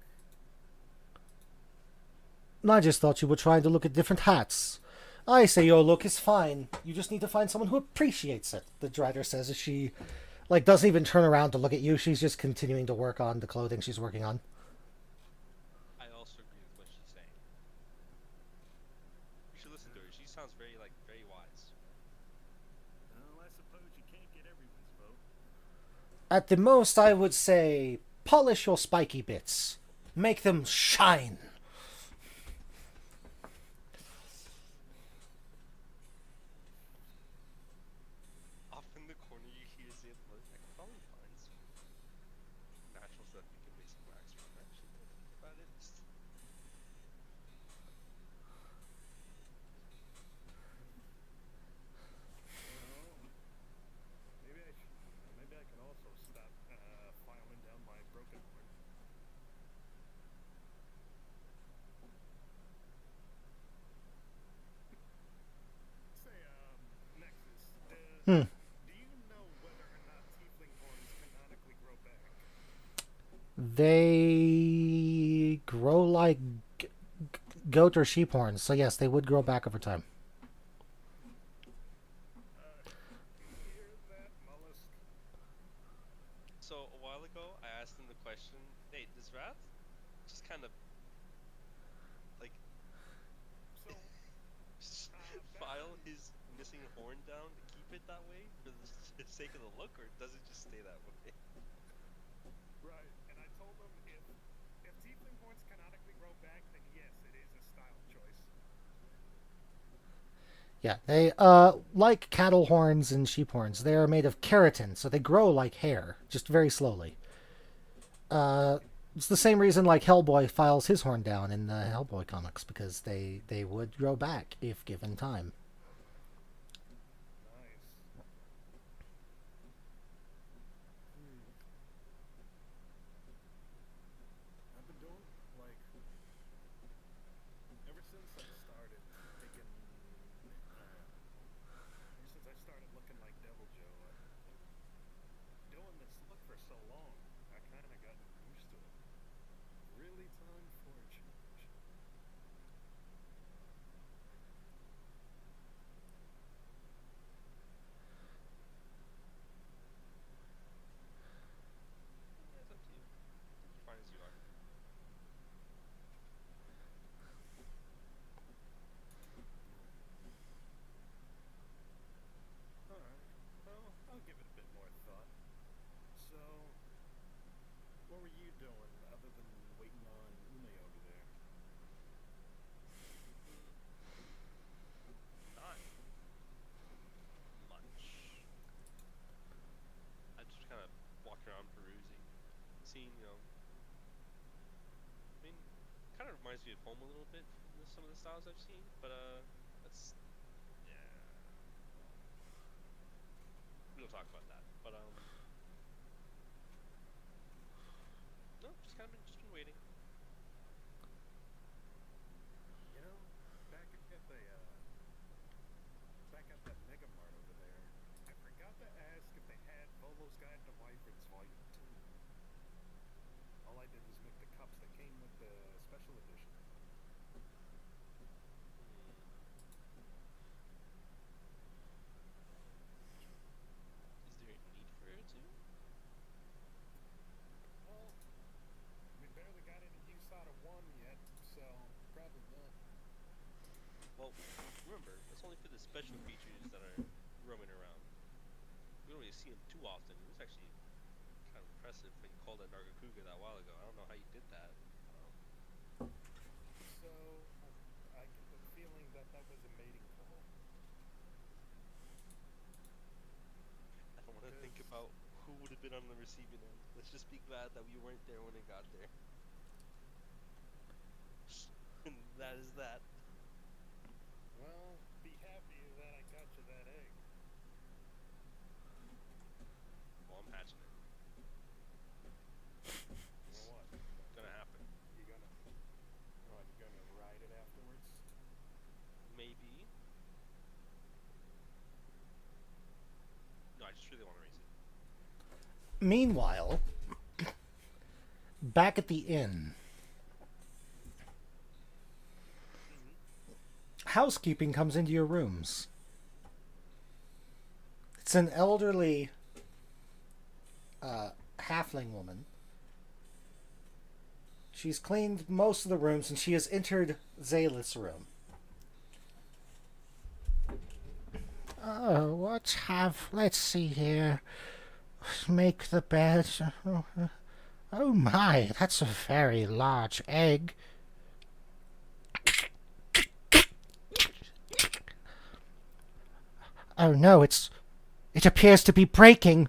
I just thought you were trying to look at different hats. I say your look is fine. You just need to find someone who appreciates it, the Drider says as she, like, doesn't even turn around to look at you. She's just continuing to work on the clothing she's working on. I also agree with what she's saying. You should listen to her. She sounds very wise. Well, I suppose you can't get everyone's vote. At the most, I would say, polish your spiky bits. Make them shine. Off in the corner, you hear Zayla look. I could probably find some natural stuff you can make some wax from. Actually, now that I think about it. Maybe I can also stop filing down my broken horn. Say, Nexus, do you know whether or not tiefling horns canonically grow back? They grow like goat or sheep horns, so yes, they would grow back over time. Hear that, mollusk? So a while ago, I asked him the question, "Hey, does Wrath just kind of like So, file his missing horn down to keep it that way for the sake of the look, or does it just stay that way?" right, and I told him if tiefling horns canonically grow back, then yes, it is a style choice. Yeah, they, like cattle horns and sheep horns, they are made of keratin, so they grow like hair, just very slowly. It's the same reason, like, Hellboy files his horn down in the Hellboy comics, because they would grow back if given time. Nice. I've been doing, like, ever since I started taking you at home a little bit from some of the styles I've seen, but that's yeah. We don't talk about that, but no, just been waiting. You know, back at the Mega Mart over there, I forgot to ask if they had Volo's Guide to Wyverns Volume 2. All I did was make the cups that came with the special edition. Is there a need for it to? Well, we barely got any use out of one yet, so probably not. Well, remember, it's only for the special features that are roaming around. We don't really see them too often. It was actually kind of impressive when you called that Nargacuga that while ago. I don't know how you did that. So, I get the feeling that that was a mating call. I don't want to think about who would have been on the receiving end. Let's just be glad that we weren't there when it got there. And that is that. Well, be happy that I got you that egg. Well, I'm hatching it. Or what? It's gonna happen. You gonna ride it afterwards? Maybe. No, I just really want to raise it. Meanwhile, back at the inn, housekeeping comes into your rooms. It's an elderly halfling woman. She's cleaned most of the rooms, and she has entered Zaylith's room. Oh, let's see here. Make the bed. Oh my, that's a very large egg. Oh no, it appears to be breaking.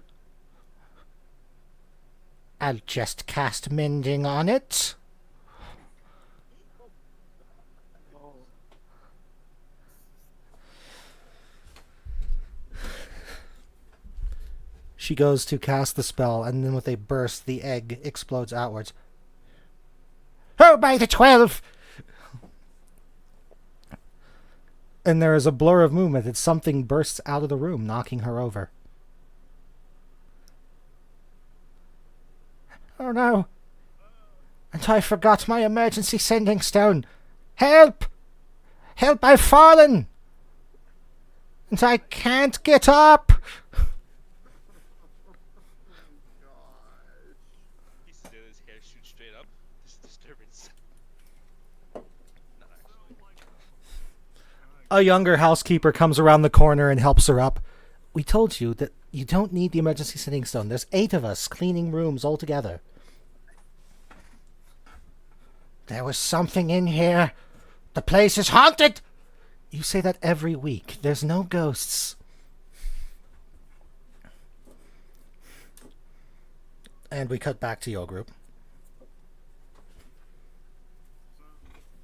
I'll just cast mending on it. She goes to cast the spell, and then with a burst, the egg explodes outwards. Oh, by the 12! And there is a blur of movement as something bursts out of the room, knocking her over. Oh no! And I forgot my emergency sending stone. Help! Help, I've fallen! And I can't get up! He said his hair shoots straight up. This is disturbance. Not actually. A younger housekeeper comes around the corner and helps her up. We told you that you don't need the emergency sending stone. There's 8 of us cleaning rooms all together. There was something in here. The place is haunted! You say that every week. There's no ghosts. And we cut back to your group. So,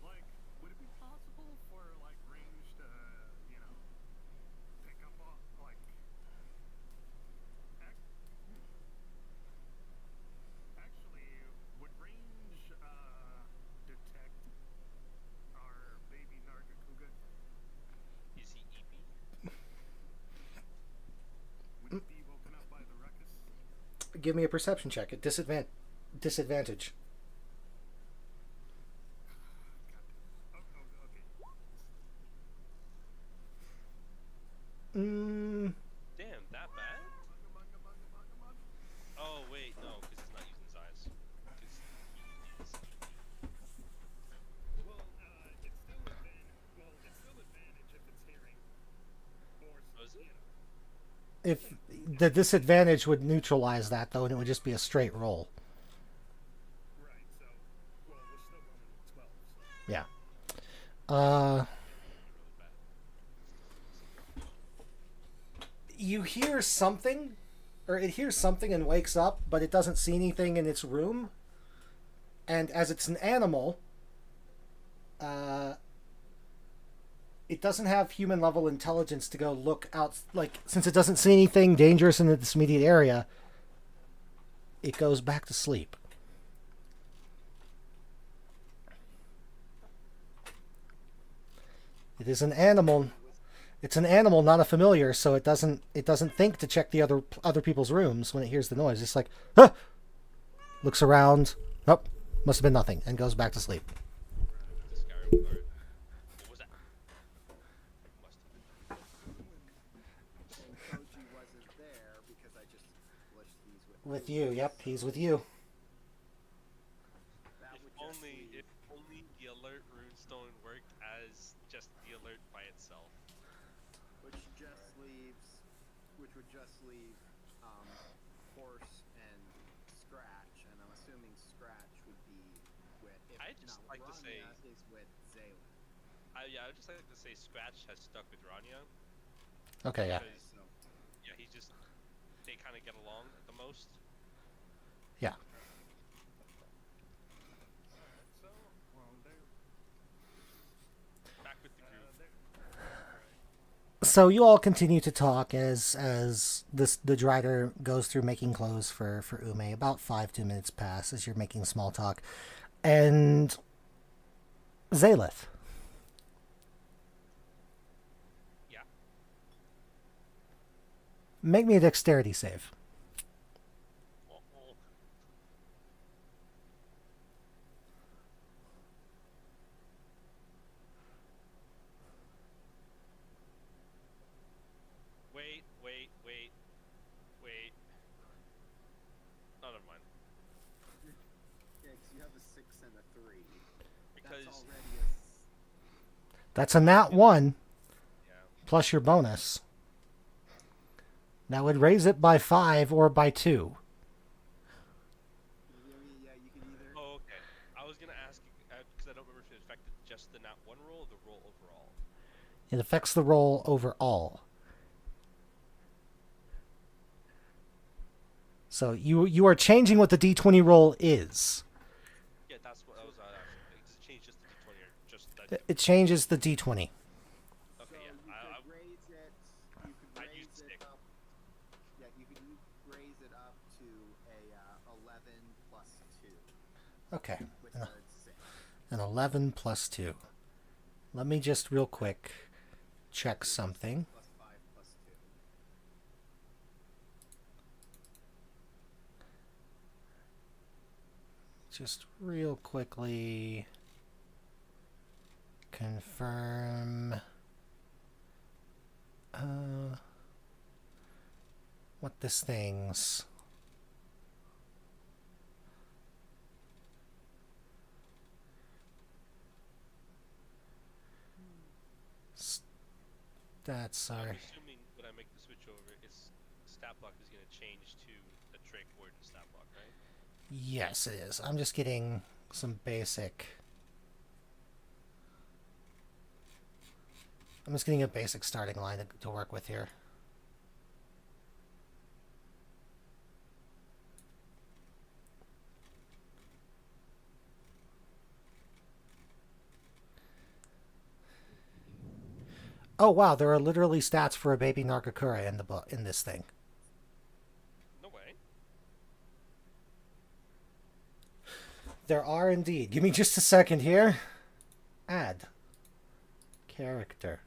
like, would it be possible for, like, range to, pick up on, like, actually, would range, detect our baby Nargacuga? Is he EP? Would it be woken up by the ruckus? Give me a perception check at disadvantage. Okay. Damn, that bad? Oh wait, no, because he's not using his eyes. Because Well, it's still advantage if it's hearing. Or, Oh, is it? If the disadvantage would neutralize that, though, and it would just be a straight roll. Right, so, well, we're still going with 12, so. Yeah. You hear something, or it hears something and wakes up, but it doesn't see anything in its room. And as it's an animal, it doesn't have human level intelligence to go look out. Like, since it doesn't see anything dangerous in its immediate area, it goes back to sleep. It is an animal. It's an animal, not a familiar, so it doesn't think to check the other people's rooms when it hears the noise. It's like, huh! Looks around. Oh, must have been nothing, and goes back to sleep. The Skyrim guard. What was that? Must have been. And Koji wasn't there because I just glitched these With you, yep, he's with you. That If would just only, leave- if only the alert runestone worked as just the alert by itself. which would just leave Horse and Scratch, and I'm assuming Scratch would be with. If I'd just not like to say- Rania is with Zayla. Yeah, I would just like to say Scratch has stuck with Rania. Okay, yeah. Because, So yeah, they kind of get along at the most. Yeah. So, well, they're Back with the group. So you all continue to talk as the drider goes through making clothes for Ume. About 2 minutes pass as you're making small talk. And Zaelith. Yeah. Make me a dexterity save. Oh, oh. Wait. Oh, never mind. yeah, 'cause you have a 6 and a 3. Because That's already a. That's a nat 1 yeah, plus your bonus. That would raise it by 5 or by 2. Yeah, you can either. oh, okay. I was gonna ask because I don't remember if it affected just the nat 1 roll or the roll overall. It affects the roll overall. So you are changing what the d20 roll is. Yeah, that's what I was asking. Does it change just the d20 or just that? It changes the d20. So Okay, you yeah. could raise it. You could I'd raise use it stick. up. Yeah, you could raise it up to a 11 plus 2, Okay. which An- was 6. An 11 plus 2. Let me just real quick check something. Plus 5 plus 2. Just real quickly confirm what this thing's stats I'm are. assuming when I make the switch over, its stat block is gonna change to the Drake Warden stat block, right? Yes, it is. I'm just getting some basic. I'm just getting a basic starting line to work with here. Oh wow, there are literally stats for a baby Nargakura in the book in this thing. No way. There are indeed. Give me just a second here. Add character.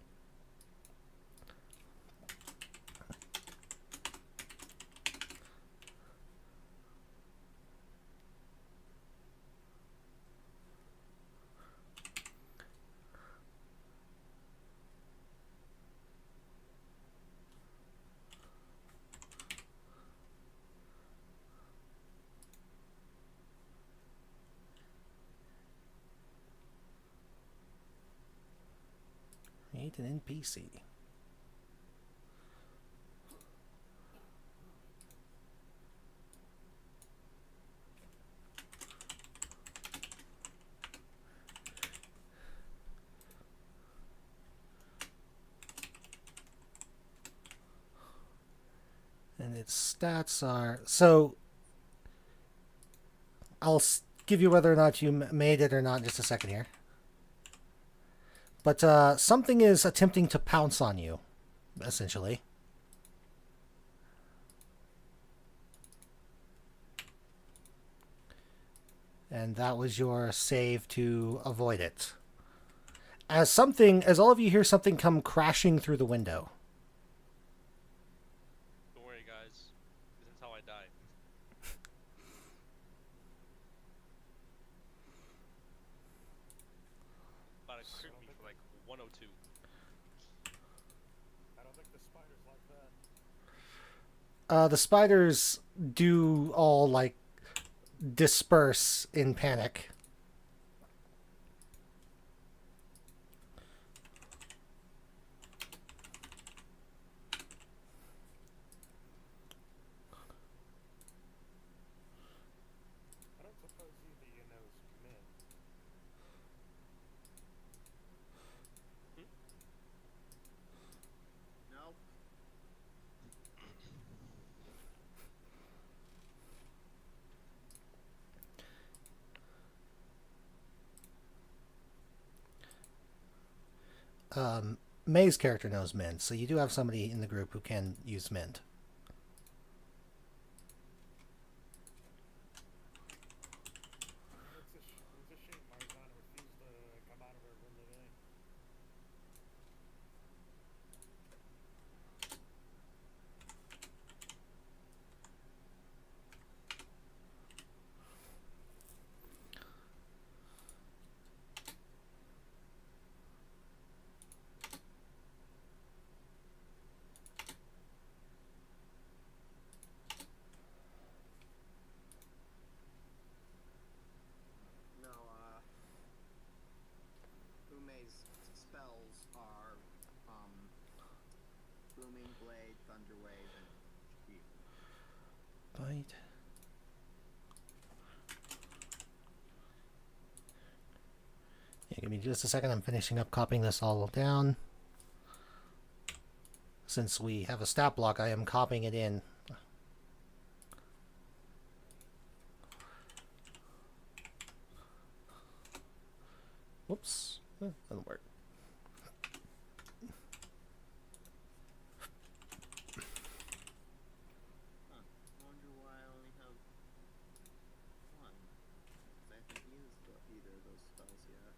Create an NPC. And its stats are so. I'll give you whether or not you made it or not in just a second here. But something is attempting to pounce on you, essentially. And that was your save to avoid it. As all of you hear something come crashing through the window. Don't worry, guys. This is how I die. About to crit me for like 102. I don't think the spider's like that. The spiders do all, like, disperse in panic. I don't suppose either you knows men. Nope. May's character knows Mend, so you do have somebody in the group who can use Mend. It's a shame Marzana refused to come out of her room today. No, Ume's spells are, Booming Blade, Thunderwave, and Shield. Bite. Yeah, give me just a second. I'm finishing up copying this all down. Since we have a stat block, I am copying it in. Whoops. Doesn't work. Huh. Wonder why I only have one. 'Cause I haven't used either of those spells yet.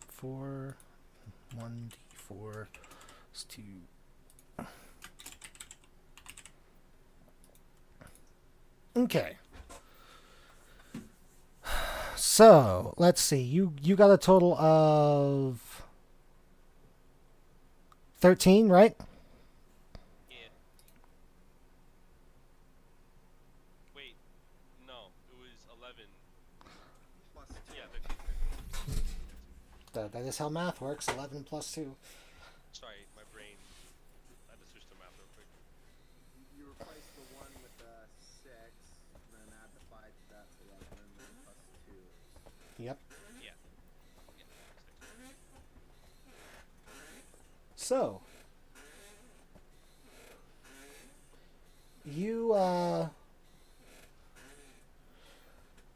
Four, 1d4 is 2. Okay. So let's see. You got a total of 13, right? Yeah. Wait. No, it was 11. Plus Yeah, 13. That is how math works. 11 plus 2. Sorry, my brain. I had to switch to math real quick. you replace the 1 with the 6, and then add the 5 to that's 11, and then plus 2 is... Yep. Yeah. So you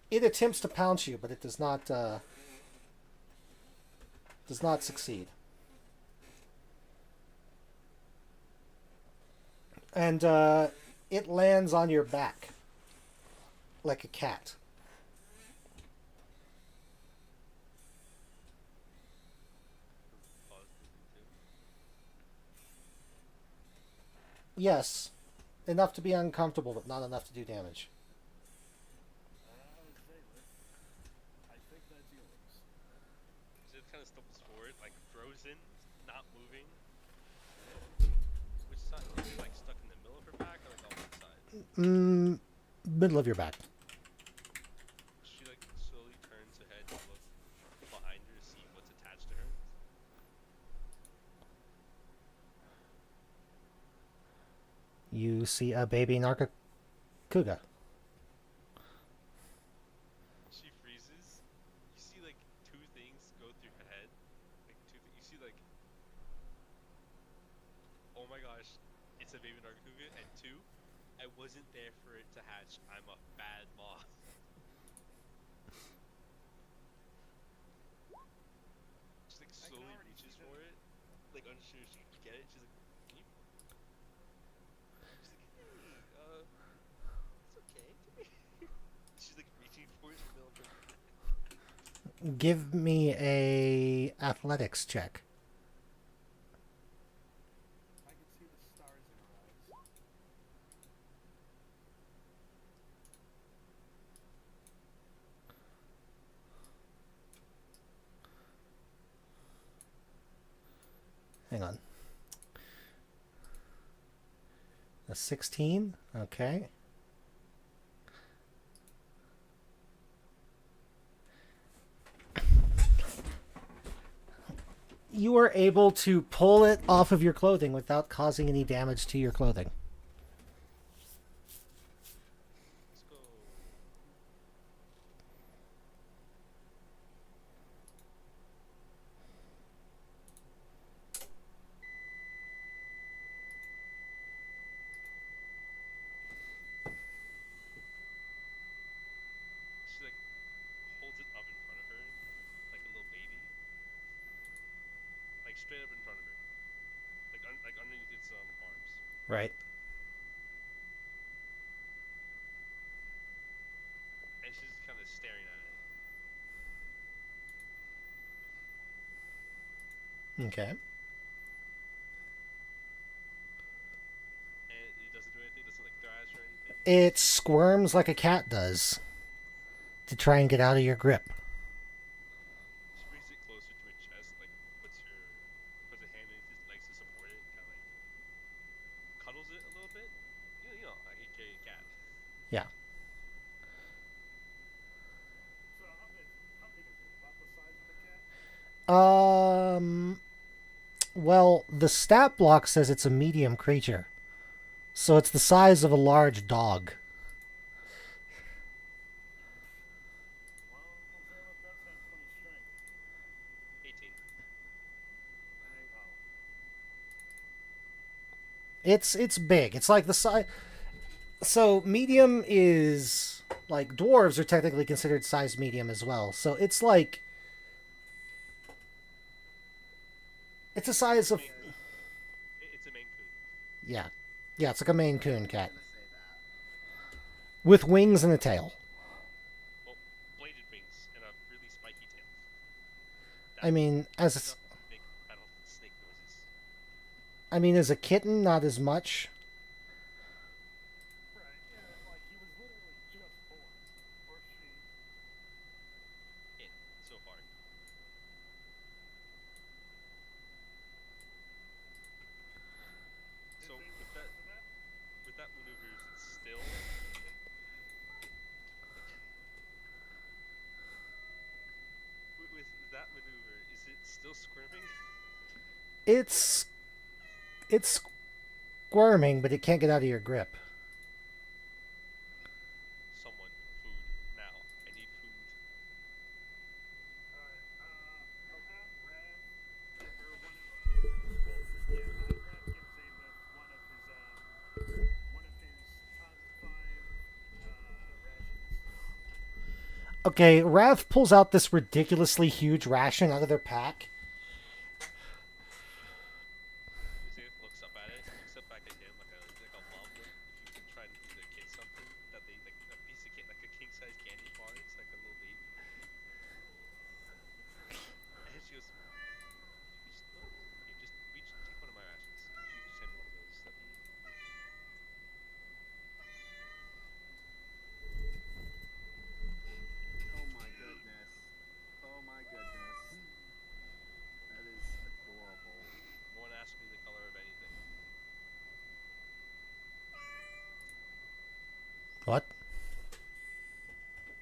it attempts to pounce you, but it does not succeed. And it lands on your back like a cat. Yes, enough to be uncomfortable, but not enough to do damage. I think that's yours. So it kind of stumbles forward, like frozen, not moving. Which side? Is it like stuck in the middle of her back or like on one side? Middle of your back. She like slowly turns her head to look behind her to see what's attached to her. You see a baby Nargacuga. She freezes. You see like two things go through her head. Like you see like gosh, it's a baby Nargacuga, and 2, I wasn't there for it to hatch. I'm a bad mom. She like I can slowly already reaches see for it, like unsure if she can get it. She's like, "Can you?" She's like, "Hey, it's okay. Come here." She's like reaching for it in the middle of her. Give me a athletics check. I can see the stars in her eyes. Hang on. A 16? Okay. You are able to pull it off of your clothing without causing any damage to your clothing. Let's go. She like holds it up in front of her, like a little baby, like straight up in front of her, like underneath its arms, Right. and she's just kind of staring at it. Okay. And it doesn't do anything. Doesn't like thrash or anything. It squirms like a cat does to try and get out of your grip. She brings it closer to her chest, like puts a hand underneath his legs to support it, kind of like cuddles it a little bit. You know, like a carry cat. Yeah. So how big is it? About the size of a cat? Well, the stat block says it's a medium creature. So it's the size of a large dog. Well, Zayla does have 20 strength. 18. It's big. It's like the size. So medium is like dwarves are technically considered size medium as well. So it's like it's a size of It's a Maine Coon. yeah. Yeah, it's like a Maine Coon cat I'm gonna say that. with wings and a tail. Well, bladed wings and a really spiky tail. I mean, as Enough to make battle snake noises. as a kitten, not as much. Right, yeah, like he was literally just born. Or she. In so far. So with that maneuver, is it still? With that maneuver, is it still squirming? It's squirming, but it can't get out of your grip. Someone, food now. I need food. Alright, I'll have Rev give her one of I'll have Rev give Zayla one of his top 5 rations. Okay, Rav pulls out this ridiculously huge ration out of their pack. Zayth looks up at it, looks up back at him like a mom would if you try to give their kid something that they like a piece of like a king size candy bar. It's like a little baby. And she goes, "You just reach, take one of my rations." She just had one of those. Let me. Oh my goodness. Oh my goodness. That is adorable. No one asked me the color of anything. What?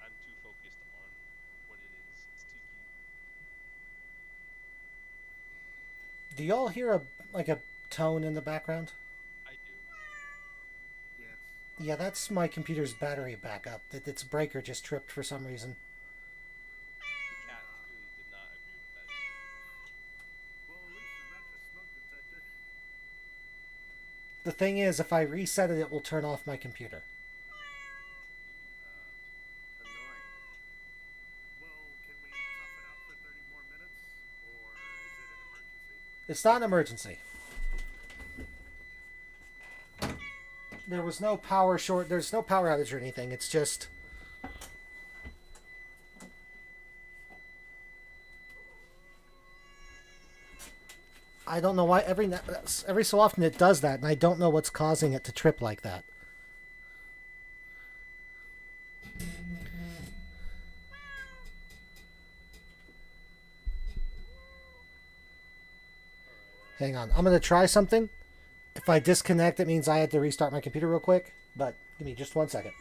I'm too focused on what it is. It's too cute. Do y'all hear a tone in the background? I do. Yes. Yeah, that's my computer's battery backup. Its breaker just tripped for some reason. The cat clearly did not agree with that. Well, at least it's not just smoke detector. The thing is, if I reset it, it will turn off my computer. Annoying. Well, can we tough it out for 30 more minutes? Or is it an emergency? It's not an emergency. There was no power short. There's no power outage or anything. It's just. I don't know why every so often it does that, and I don't know what's causing it to trip like that. Hang on, I'm gonna try something. If I disconnect, it means I had to restart my computer real quick. But give me just 1 second.